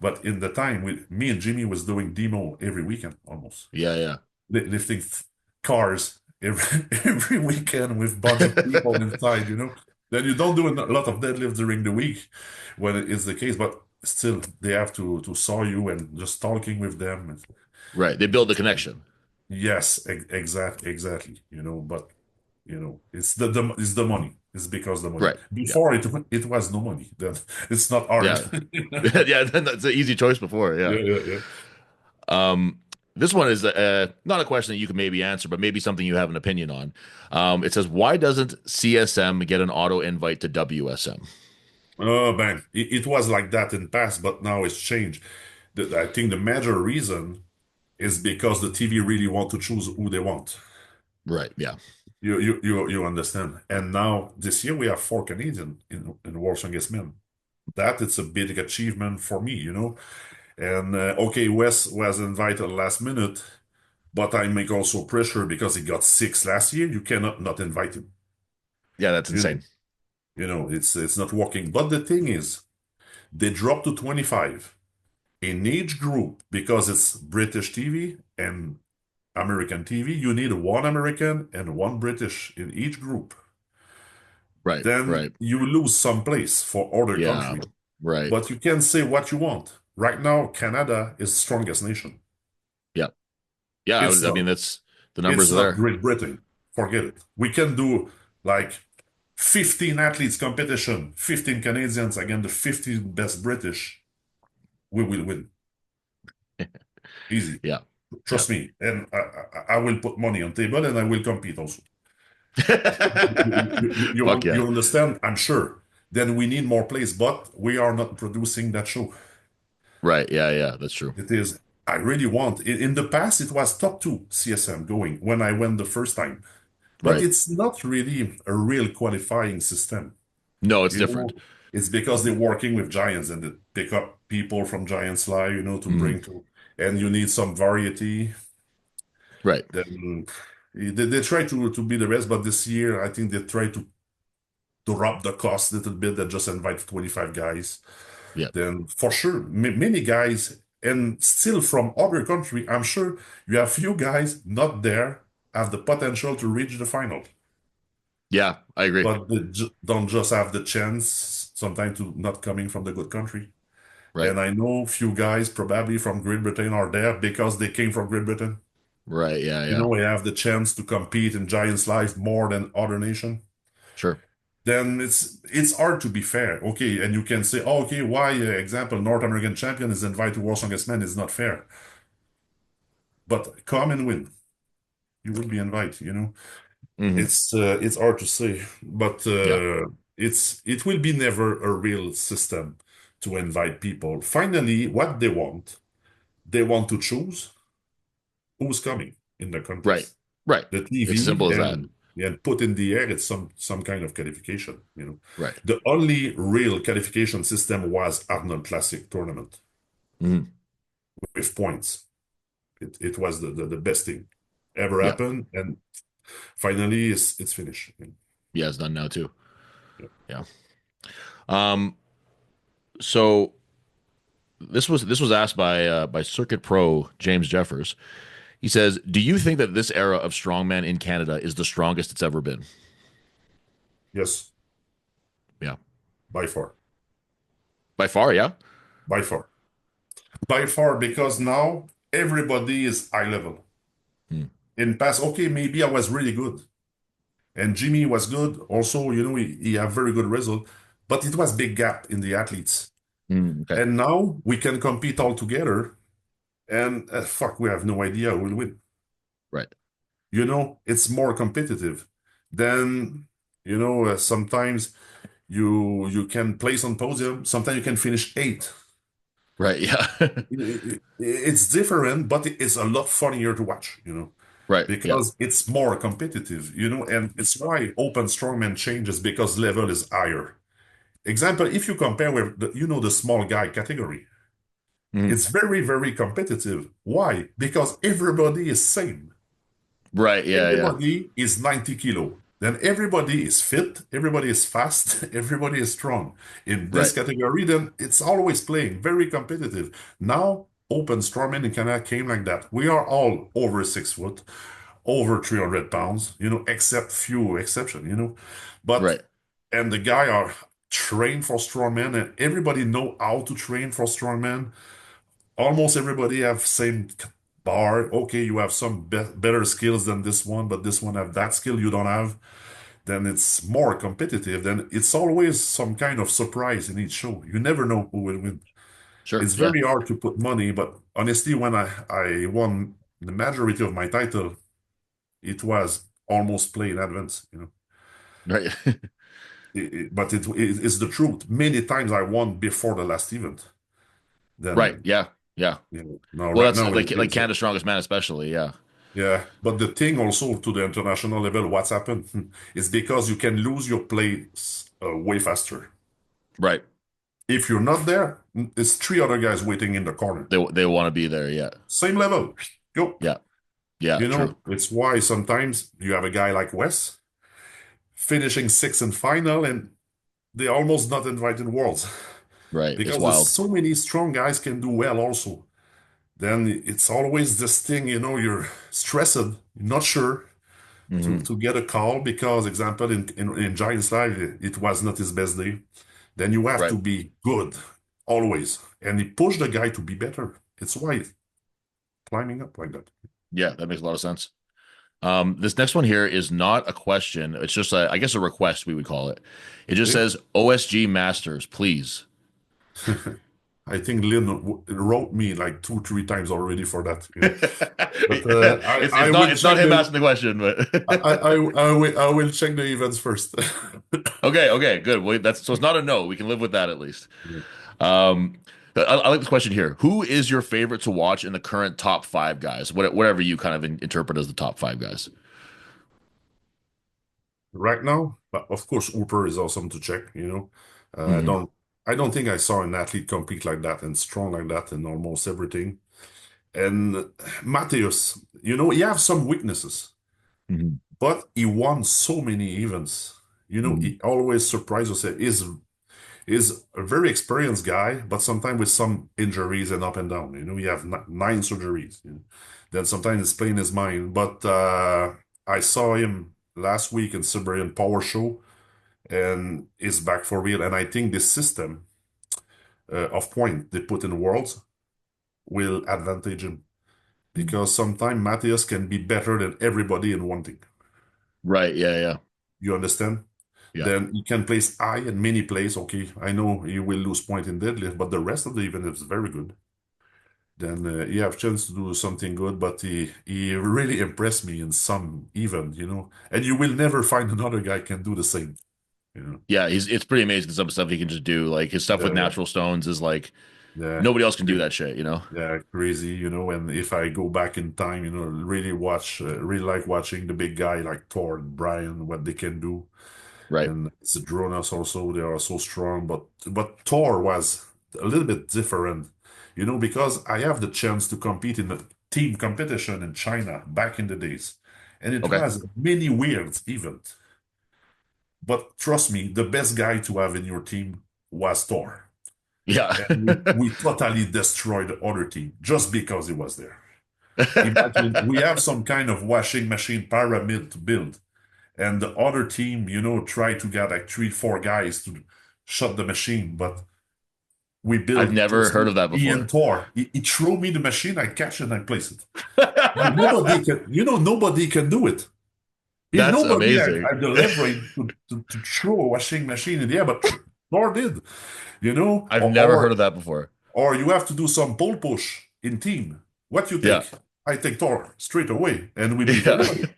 but in the time with me and Jimmy was doing demo every weekend almost Yeah. Yeah. lifting cars every weekend with bunch of people inside, Then you don't do a lot of deadlift during the week when it is the case, but still they have to saw you and just talking with them. Right. They build the connection. Yes, exactly. But it's the money. It's because the money. Right. Yeah. Before it was no money. Then it's not hard. Yeah. Yeah. That's an easy choice before. Yeah. Yeah, yeah, yeah. Um, this one is not a question that you can maybe answer, but maybe something you have an opinion on. It says, why doesn't CSM get an auto invite to WSM? Oh man, it was like that in past, but now it's changed. I think the major reason is because the TV really want to choose who they want. Right. Yeah. You understand? And now this year we have 4 Canadian in World Against Men. That it's a big achievement for me. And okay, Wes was invited last minute, but I make also pressure because he got 6 last year. You cannot not invite him. Yeah. That's You know, insane. it's not working. But the thing is, they dropped to 25 in each group because it's British TV and American TV. You need one American and one British in each group. Right. Then Right. you lose some place for other Yeah. country. Right. But you can say what you want. Right now, Canada is strongest nation. Yeah. Yeah. It's I not. mean, that's the numbers It's are not there. Great Britain. Forget it. We can do like 15 athletes competition, 15 Canadians against the 15 best British. We will win. Easy. Yeah. Trust me, and I will put money on table and I will compete also. Fuck yeah. You understand? I'm sure. Then we need more place, but we are not producing that show. Right. Yeah. Yeah. That's true. It is, I really want. In the past, it was top two CSM going when I went the first time, but Right. it's not really a real qualifying system. No, it's You different. know, it's because they're working with giants and they pick up people from Giants Live, to Mhm. bring to, and you need some variety. Right. Then they try to be the best, but this year I think they try to drop the cost a little bit and just invite 25 guys. Yeah. Then for sure, many guys and still from other country, I'm sure you have few guys not there have the potential to reach the final, Yeah. I agree. but they don't just have the chance sometimes to not coming from the good country. Right. And I know few guys probably from Great Britain are there because they came from Great Britain. Right. Yeah. You Yeah. know, they have the chance to compete in Giants Life more than other nation. Sure. Then it's hard to be fair. Okay, and you can say, oh, okay, why, example, North American champion is invited to World Strongest Man is not fair. But come and win. You will be invited. Hmm. It's hard to say, but Yeah. it will be never a real system to invite people. Finally, what they want to choose who's coming in the Right. contest. Right. The It's as TV simple as that. and put in the air it's some kind of qualification. Right. The only real qualification system was Arnold Classic tournament Hmm. with points. It was the best thing ever Yeah. happened, and finally it's finished. Yeah. It's done now too. Yeah. Yeah. Um. So this was asked by Circuit Pro James Jeffers. He says, "Do you think that this era of strongman in Canada is the strongest it's ever been?" Yes, Yeah. by far, By far. Yeah. by far, by far, because now everybody is high level. Hmm. In past, okay, maybe I was really good. And Jimmy was good. Also, he had very good result, but it was big gap in the athletes. Okay. And now we can compete all together. And fuck, we have no idea who will win. Right. It's more competitive. Then, sometimes you can place on podium. Sometimes you can finish eighth. Right. Yeah. It's different, but it's a lot funnier to watch. Right. Yeah. Because it's more competitive, and it's why open strongman changes because level is higher. Example, if you compare with the small guy category, Mhm. it's very, very competitive. Why? Because everybody is same. Right. Yeah. Yeah. Everybody is 90 kilo. Then everybody is fit, everybody is fast, everybody is strong. In this Right. category, then it's always playing very competitive. Now, open strongman in Canada came like that. We are all over 6 foot, over 300 pounds, except few exception. But Right. and the guy are trained for strongman, and everybody know how to train for strongman. Almost everybody have same bar. Okay, you have some better skills than this one, but this one have that skill you don't have. Then it's more competitive. Then it's always some kind of surprise in each show. You never know who will win. Sure. It's Yeah. very hard to put money, but honestly, when I won the majority of my title, it was almost play in advance. Right. But it's the truth. Many times I won before the last event. Right. Then, Yeah. Yeah. now Well, right that's now with the like kids. Canada's Strongest Man, especially. Yeah. Yeah, but the thing also to the international level, what's happened is because you can lose your place way faster. Right. If you're not there, it's three other guys waiting in the corner. They want to be there. Yeah. Same level. Go. Yeah. Yeah. True. It's why sometimes you have a guy like Wes finishing sixth in final and they almost not invited Worlds Right. It's because there's wild. so many strong guys can do well also. Then it's always this thing, you're stressed, you're not sure to, Hmm. to get a call because, example, in Giants Live, it was not his best day. Then you have Right. to be good always. And he pushed the guy to be better. It's why he's climbing up like that. Yeah. That makes a lot of sense. This next one here is not a question. It's just I guess a request we would call it. It just Okay? says OSG Masters, please. I think Lynn wrote me like 2, 3 times already for that, you know. But I It's will not check him the asking the question, but I will check the events first. okay, good. Well, that's so it's not a no. We can live with that at least. Um, I like this question here. Who is your favorite to watch in the current top five guys? Whatever you kind of interpret as the top five guys. Right now, but of course, Hooper is awesome to check, you know. Uh, I Hmm. don't I don't think I saw an athlete compete like that and strong like that in almost everything. And Matheus, you know, he have some weaknesses, Hmm. but he won so many events. You know, Hmm. he always surprises us. He's a very experienced guy, but sometimes with some injuries and up and down. You know, he have 9 surgeries. You know? Then sometimes it's playing his mind. But I saw him last week in Siberian Power Show, and he's back for real. And I think this system of point they put in Worlds will advantage him because sometimes Matthias can be better than everybody in one thing. Right. Yeah. Yeah. You understand? Yeah. Then he can place high and many plays. Okay, I know he will lose point in deadlift, but the rest of the event is very good. Then he have chance to do something good, but he really impressed me in some event, you know. And you will never find another guy can do the same, you know. Yeah. It's pretty amazing some stuff he can just do. Like his stuff with Yeah, natural stones is like yeah, nobody else can do that shit. You know. yeah, crazy, you know. And if I go back in time, you know, really like watching the big guy like Thor and Brian, what they can do. Right. And Zydrunas also, they are so strong. But Thor was a little bit different, you know, because I have the chance to compete in a team competition in China back in the days, and it Okay. was a mini weird event. But trust me, the best guy to have in your team was Thor, Yeah. and we totally destroyed the other team just because he was there. Imagine we have some kind of washing machine pyramid to build. And the other team, you know, try to get like 3, 4 guys to shut the machine, but we I've build never just heard of that me and before. Thor. He throw me the machine, I catch it and I place it. Nobody can do it. There's That's nobody amazing. at the leverage to throw a washing machine in the air, but Thor did, you know, I've never heard of that before. or you have to do some pole push in team. What you Yeah. take? I take Thor straight away, and we beat Yeah. everybody.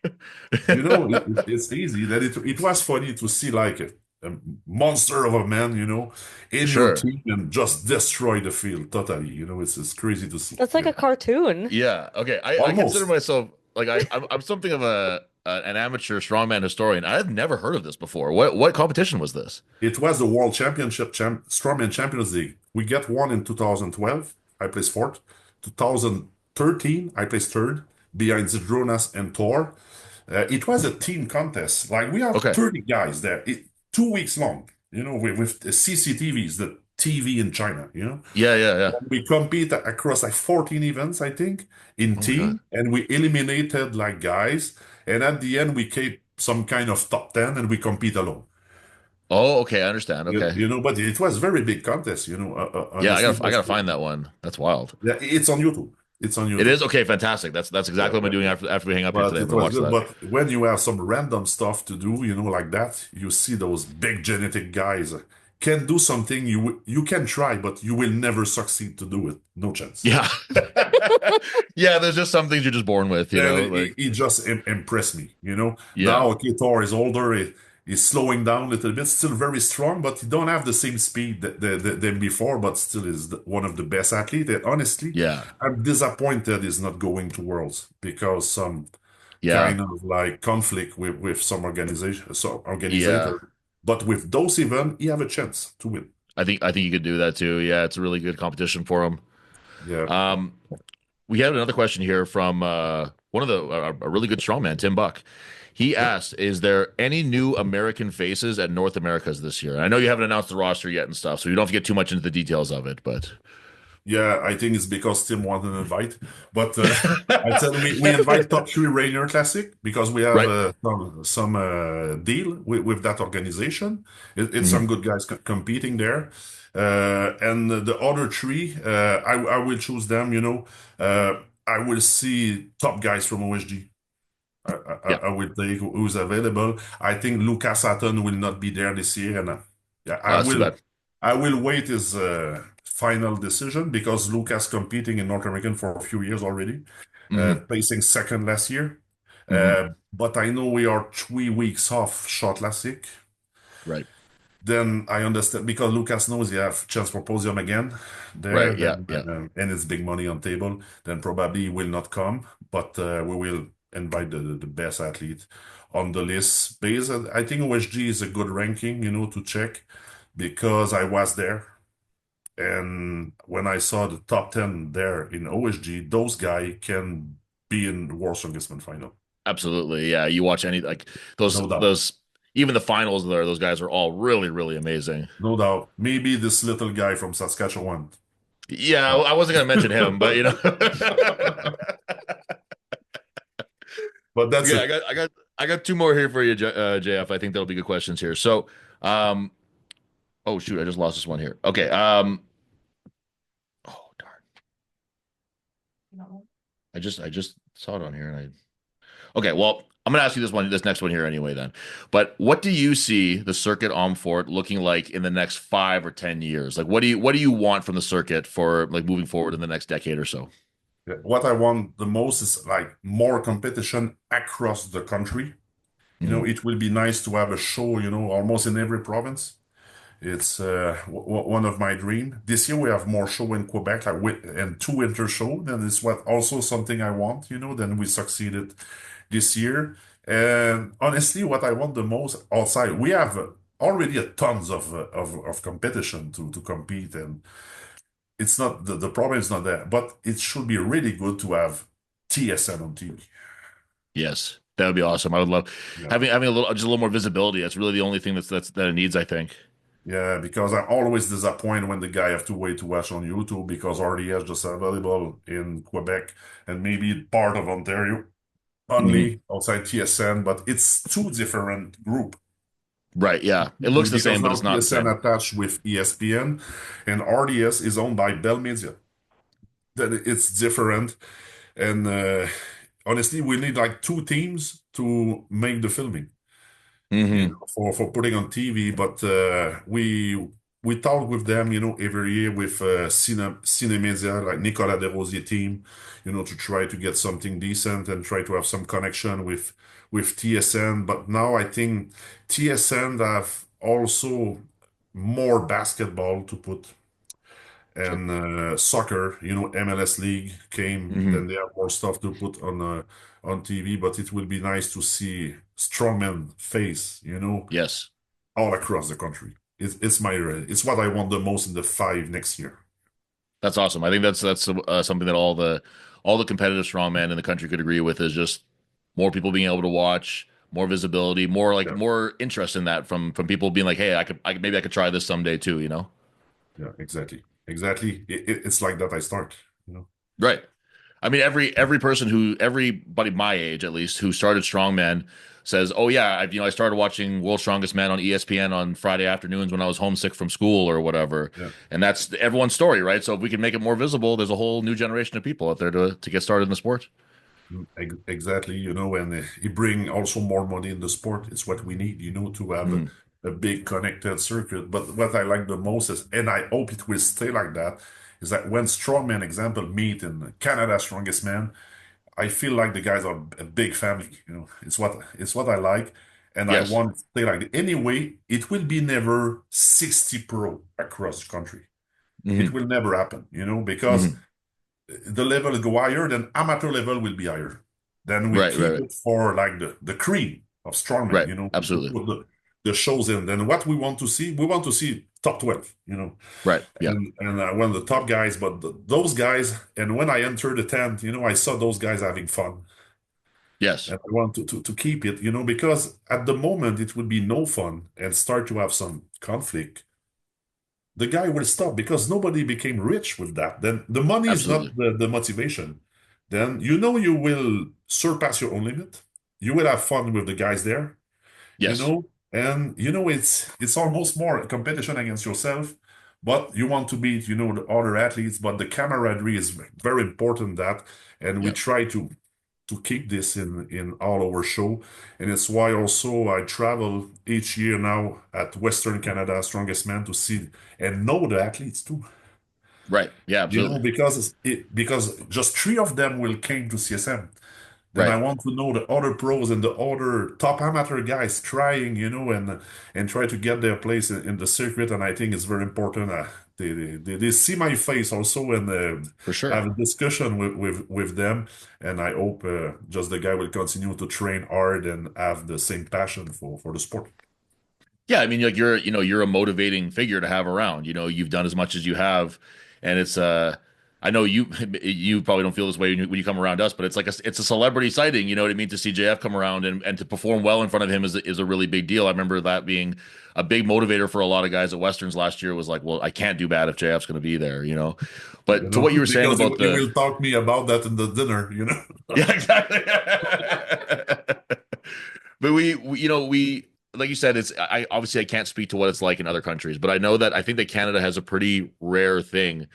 You know, it's easy. That it was funny to see like a monster of a man, you know, in your Sure. team and just destroy the field totally. You know, it's crazy to see. That's like Yeah, a cartoon. Yeah. Okay. I consider almost. myself like I'm something of an amateur strongman historian. I've never heard of this before. What competition was this? It was the World Championship Strongman Champions League. We get one in 2012. I placed fourth. 2013, I placed third behind Zydrunas and Thor. It was a team contest. Like we have Okay. 30 guys there, 2 weeks long, you know, with the CCTVs, the TV in China, you know. Yeah. Yeah. Yeah. We compete across like 14 events, I think, in Oh my God. team, and we eliminated like guys. And at the end, we keep some kind of top 10 and we compete alone. Oh, okay. I understand. Okay. You know, but it was very big contest, you know, Yeah. honestly. It I was, gotta find that one. That's wild. yeah, it's on YouTube. It's on It YouTube. is okay. Fantastic. That's Yeah, exactly what I'm yeah. doing after we hang up here But today. I'm it gonna was watch good. that. But when you have some random stuff to do, you know, like that, you see those big genetic guys can do something you can try, but you will never succeed to do it. No chance. Yeah. Yeah. There's just some things you're just born with. You And know. he just impressed me, you know. Yeah. Now, okay, Thor is older, he's slowing down a little bit, still very strong, but he don't have the same speed than before, but still is one of the best athletes. And honestly, Yeah. I'm disappointed he's not going to Worlds because some Yeah. kind of like conflict with some Yeah. organizer. But with those events, he have a chance to win. I think you could do that too. Yeah. It's a really good competition for him. Yeah. Um, we had another question here from one of a really good strongman, Tim Buck. He Yeah. asked, "Is there any new American faces at North Americas this year?" I know you haven't announced the roster yet and stuff, so you don't have to get too much into the details of it. But Yeah, I think it's because Tim wanted an invite. But I said we invite top three Rainier Classic because we have right, some deal with that organization. It's Mhm. some good guys competing there. And the other three, I will choose them, you know. I will see top guys from OSG. Yeah, I will take who's available. I think Lucas Hatton will not be there this year, and yeah, oh, that's too bad. I will wait his final decision because Lucas competing in North American for a few years already, Hmm. placing second last year. Hmm. But I know we are 3 weeks off short classic. Right. Then I understand because Lucas knows you have chance for podium again there, Right. Yeah. then Yeah. and it's big money on table. Then probably he will not come, but we will invite the best athlete on the list. Based, I think OSG is a good ranking, to check because I was there. And when I saw the top 10 there in OSG, those guys can be in the World Strongest Man final. Absolutely. Yeah. You watch any like No doubt. those even the finals there, those guys are all really, really amazing. No doubt. Maybe this little guy from Saskatchewan. Yeah, Uh, I wasn't gonna mention him, but but that's Okay, it. I got two more here for you, JF. I think that'll be good questions here. So, um, oh shoot, I just lost this one here. Okay, oh darn, I just saw it on here and okay, well, I'm gonna ask you this next one here anyway then. But what do you see the circuit on Fort looking like in the next 5 or 10 years? Like, what do you want from the circuit for like moving forward in the next decade or so? Yeah. What I want the most is like more competition across the country. Hmm. It will be nice to have a show, almost in every province. It's one of my dream. This year we have more show in Quebec, like and two winter show. Then it's what also something I want. Then we succeeded this year. And honestly, what I want the most outside, we have already a tons of competition to compete, and it's not the problem is not there, but it should be really good to have TSN on TV. Yes, that would be awesome. I would love Yeah. having a little just a little more visibility. That's really the only thing that it needs, I think. Yeah, because I'm always disappointed when the guy have to wait to watch on YouTube because RDS just available in Quebec and maybe part of Ontario Hmm. only outside TSN, but it's two different group. Right, yeah. It looks the Because same, but now it's not the TSN same. attached with ESPN and RDS is owned by Bell Media. Then it's different. And honestly, we need like two teams to make the filming. Hmm. For putting on TV. But we talk with them, every year with Cinemedia, like Nicolas Desrosiers team, to try to get something decent and try to have some connection with TSN. But now I think TSN have also more basketball to put Sure. and soccer, MLS League came, Hmm. then they have more stuff to put on TV, but it will be nice to see strongman face, Yes. all across the country. It's what I want the most in the five next year. That's awesome. I think that's something that all the competitive strongmen in the country could agree with is just more people being able to watch, more visibility, Yeah, more interest in that from people being like, hey, maybe I could try this someday too, you know? yeah, exactly, exactly. It's like that I start. Right. I mean, everybody my age at least who started strongman says, "Oh yeah, I started watching World's Strongest Man on ESPN on Friday afternoons when I was homesick from school or whatever." Yeah. And that's everyone's story, right? So if we can make it more visible, there's a whole new generation of people out there to get started in the sport. Exactly, and it bring also more money in the sport. It's what we need, to have Hmm. a big connected circuit. But what I like the most is, and I hope it will stay like that, is that when strongman example meet in Canada Strongest Man, I feel like the guys are a big family. It's what I like, and I Yes. want to stay like that. Anyway, it will be never 60 pro across the country. It Hmm. will never happen, because Hmm. the level go higher, then amateur level will be higher. Then we Right. Right. keep Right. it for like the cream of strongman, Right. to Absolutely. put the shows in. Then what we want to see top 12. Right. Yeah. And when the top guys, but those guys, and when I entered the tent, I saw those guys having fun. Yes. And I want to keep it, because at the moment it would be no fun and start to have some conflict, the guy will stop because nobody became rich with that. Then the money is not Absolutely. the motivation. Then you will surpass your own limit. You will have fun with the guys there, Yes. and it's almost more a competition against yourself, but you want to beat, the other athletes, but the camaraderie is very important that, and we Yep. try to keep this in all our show. And it's why also I travel each year now at Western Canada Strongest Man to see and know the athletes too. Right. Yeah, absolutely. Because just three of them will came to CSM. Then I Right. want to know the other pros and the other top amateur guys trying, and try to get their place in the circuit. And I think it's very important. They see my face also and For have sure. a discussion with them. And I hope just the guy will continue to train hard and have the same passion for the sport. Yeah, I mean, like you're a motivating figure to have around. You've done as much as you have, and I know you probably don't feel this way when you come around us, but it's a celebrity sighting. You know what I mean? To see JF come around and to perform well in front of him is a really big deal. I remember that being a big motivator for a lot of guys at Westerns last year. Was like, well, I can't do bad if JF's going to be there. But to what you were saying Because about he the will talk me about that in the dinner. yeah, exactly. But we like you said, I obviously I can't speak to what it's like in other countries, but I think that Canada has a pretty rare thing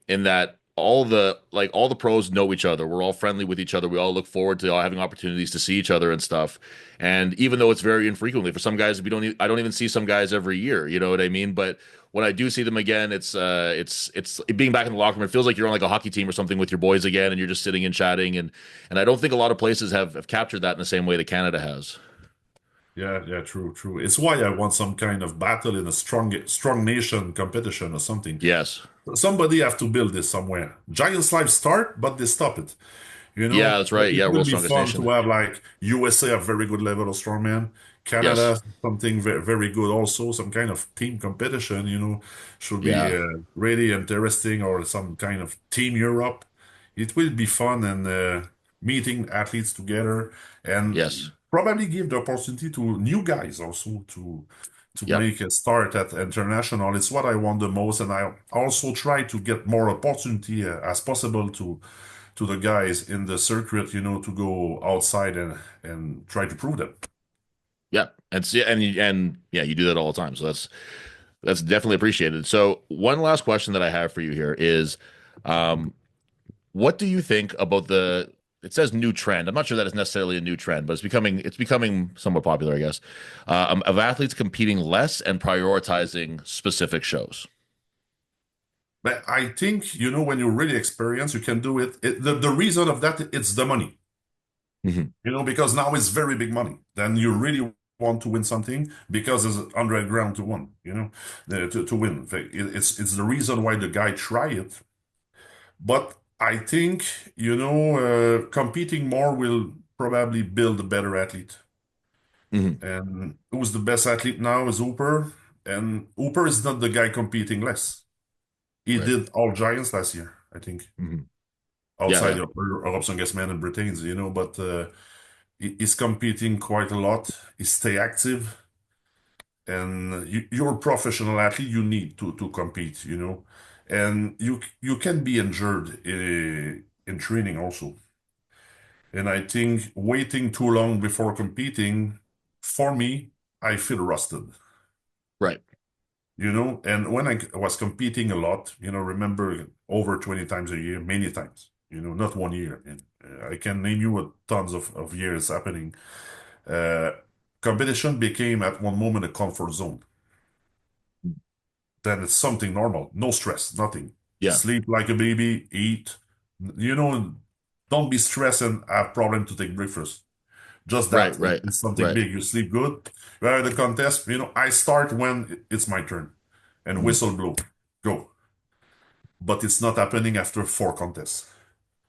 in that all the pros know each other. We're all friendly with each other. We all look forward to having opportunities to see each other and stuff. And even though it's very infrequently for some guys, I don't even see some guys every year. You know what I mean? But when I do see them again, it's being back in the locker room. It feels like you're on like a hockey team or something with your boys again, and you're just sitting and chatting. And I don't think a lot of places have captured that in the same way that Canada has. Yeah, yeah, true, true. It's why I want some kind of battle in a strong nation competition or something. Yes. Somebody have to build this somewhere. Giants Life start, but they stop it. Yeah, that's right. It Yeah, will World's be Strongest fun Nation. to have like USA a very good level of strongman, Yes. Canada something very good also, some kind of team competition, should be Yeah. really interesting or some kind of team Europe. It will be fun and meeting athletes together Yes. and probably give the opportunity to new guys also to Yep. make a start at international. It's what I want the most, and I also try to get more opportunity as possible to the guys in the circuit, to go outside and try to prove them. Yep. And yeah, you do that all the time. So that's definitely appreciated. So one last question that I have for you here is, um, what do you think about it says new trend. I'm not sure that it's necessarily a new trend, but it's becoming somewhat popular, I guess, of athletes competing less and prioritizing specific shows. But I think, when you're really experienced, you can do it. The reason of that, it's the money, Hmm. because now it's very big money. Then you really want to win something because there's 100 grand to win, to win. It's the reason why the guy try it. But I think, competing more will probably build a better athlete. Hmm. And who's the best athlete now is Hooper. And Hooper is not the guy competing less. He Right. did all giants last year, I think, Hmm. Yeah. outside Yeah. of Robson Guessman and Britain's, but he's competing quite a lot. He stay active. And you're a professional athlete, you need to compete, And you can be injured in training also. And I think waiting too long before competing, for me, I feel rusted. Right. And when I was competing a lot, remember over 20 times a year, many times, not 1 year. And I can name you tons of years happening. Uh, Competition became at one moment a comfort zone. Then it's something normal, no stress, nothing. Yeah. Sleep like a baby, eat, you know, don't be stressed and have problem to take breakfast. Just Right. that. Right. It's something Right. big. You sleep good. You are at the contest. I start when it's my turn and Mhm. whistle blow. Go. But it's not happening after 4 contests.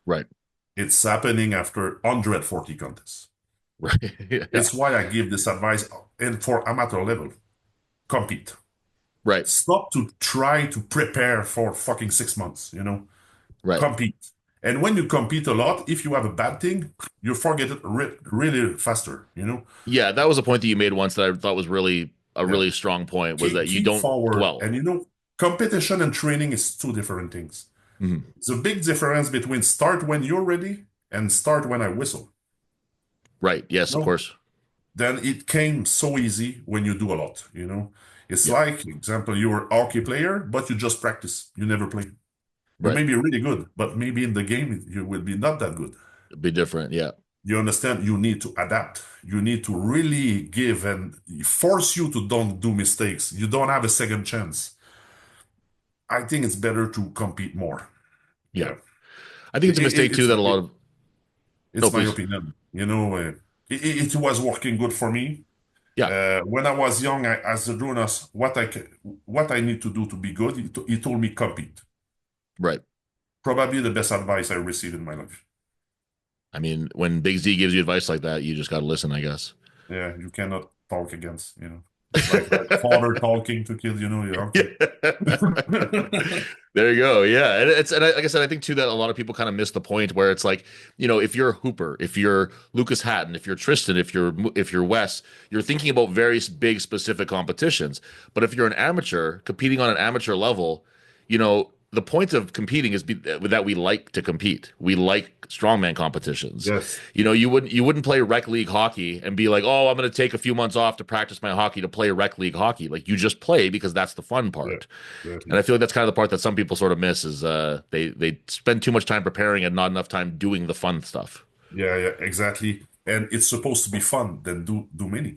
Right. It's happening after 140 contests. Right. Yeah. It's why I give this advice and for amateur level. Compete. Right. Stop to try to prepare for fucking 6 months. Right. Compete. And when you compete a lot, if you have a bad thing, you forget it really faster. Yeah, that was a point that you made once that I thought was really a Yeah. really strong point was keep that you keep don't forward. dwell. And competition and training is two different things. Mhm. There's a big difference between start when you're ready and start when I whistle. Right. Yes, of No, course. then it came so easy when you do a lot. It's Yeah. like, example, you're a hockey player, but you just practice. You never play. You Right. may be really good, but maybe in the game you will be not that good. Be different. Yeah. You understand? You need to adapt. You need to really give and force you to don't do mistakes. You don't have a second chance. I think it's better to compete more. Yeah. Yeah. I think it's a mistake too that a lot of. No, It's my please. opinion. It was working good for me. Yeah. When I was young, I asked the Jonas what I need to do to be good. He told me compete. Right. Probably the best advice I received in my life. I mean, when Big Z gives you advice like that, you just got to listen, I guess. Yeah, you cannot talk against. It's like father talking to kids, you have to. There you go. Yeah, and like I said, I think too that a lot of people kind of miss the point where it's like, if you're Hooper, if you're Lucas Hatton, if you're Tristan, if you're Wes, you're thinking about very big specific competitions. But if you're an amateur competing on an amateur level, the point of competing is that we like to compete. We like strongman competitions. Yes. You wouldn't play rec league hockey and be like, oh, I'm going to take a few months off to practice my hockey to play rec league hockey. Like you just play because that's the fun Yeah. part. And Exactly. I feel like that's kind of the part that some people sort of miss is they spend too much time preparing and not enough time doing the fun stuff. Yeah, yeah, exactly. And it's supposed to be fun, then do many.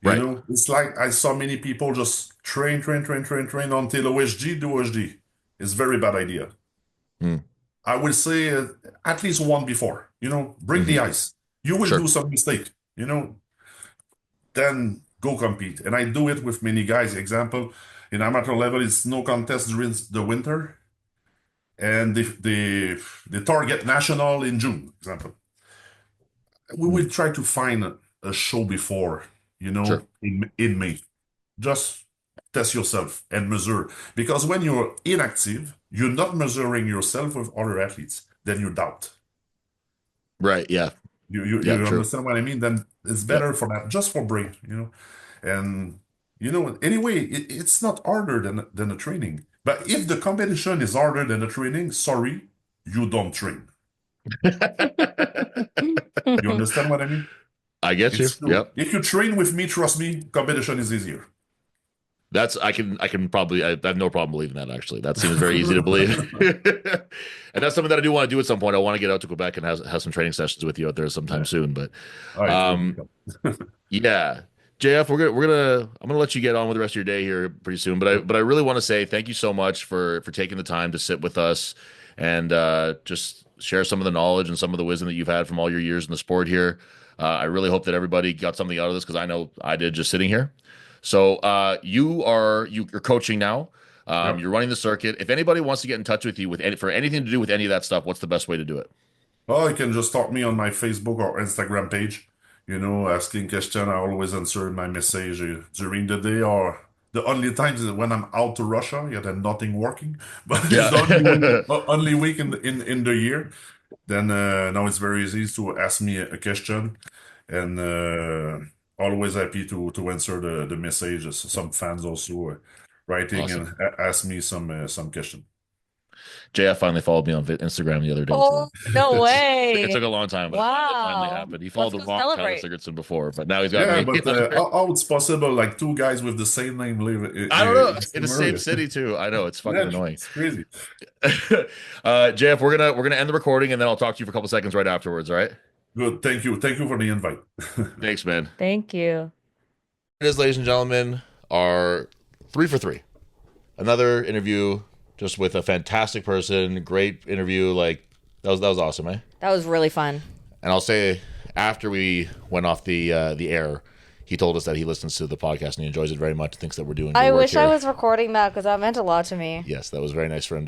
Right. It's like I saw many people just train, train, train, train, train until OSG, do OSG. It's very bad idea. Mm. I will say at least one before, bring the Hmm. ice. You will do Sure. some mistake, then go compete. And I do it with many guys. Example, in amateur level, it's no contest during the winter. And the target national in June, example. We Mm. will try to find a show before, Sure. in May. Just test yourself and measure. Because when you're inactive, you're not measuring yourself with other athletes. Then you doubt. Right. Yeah. Yeah. You True. understand what I mean? Then it's Yep. better for that, just for brain. And anyway, it's not harder than the training. But if the competition is harder than the training, sorry, you don't train. You understand what I mean? I get you. It's true. Yep. If you train with me, trust me, competition is easier. I can probably I have no problem believing that actually. That seems very easy to believe. And that's something that I do want to do at some point. I want to get out to Quebec and have some training sessions with you out there sometime Yeah. soon. But All right, we'll um yeah. JF, I'm gonna let you get on with the rest of your day here pretty soon. But I Yep. but I really want to say thank you so much for taking the time to sit with us and just share some of the knowledge and some of the wisdom that you've had from all your years in the sport here. I really hope that everybody got something out of this because I know I did just sitting here. So you're coaching now. Yep. You're running the circuit. If anybody wants to get in touch with you for anything to do with any of that stuff, what's the best way to do it? Well, you can just talk me on my Facebook or Instagram page. Asking question. I always answer my message during the day or the only times is when I'm out to Russia. Yeah, then nothing working. But it's the Yeah. only week in the year. Then now it's very easy to ask me a question, and always happy to answer the messages. Some fans also writing and Awesome. ask me some question. JF finally followed me on Instagram the other day too. Oh, no It took way. a long time, but it finally Wow. happened. He Let's followed the go wrong Tyler celebrate. Sigurdsson before, but now he's got Yeah, me. but how it's possible like two guys with the same name live I don't know. in the In the same same area? city too. I know it's fucking Yeah, annoying. it's crazy. JF, we're gonna end the recording and then I'll talk to you for a couple seconds right afterwards. All right. Good. Thank you for the invite. Thanks, man. Thank you. It is, ladies and gentlemen, our 3 for 3. Another interview just with a fantastic person. Great interview. Like that was awesome, eh? That was really fun. And I'll say after we went off the air, he told us that he listens to the podcast and he enjoys it very much. Thinks that we're doing good I work wish I here. was recording that because that meant a lot to me. Yes, that was very nice for him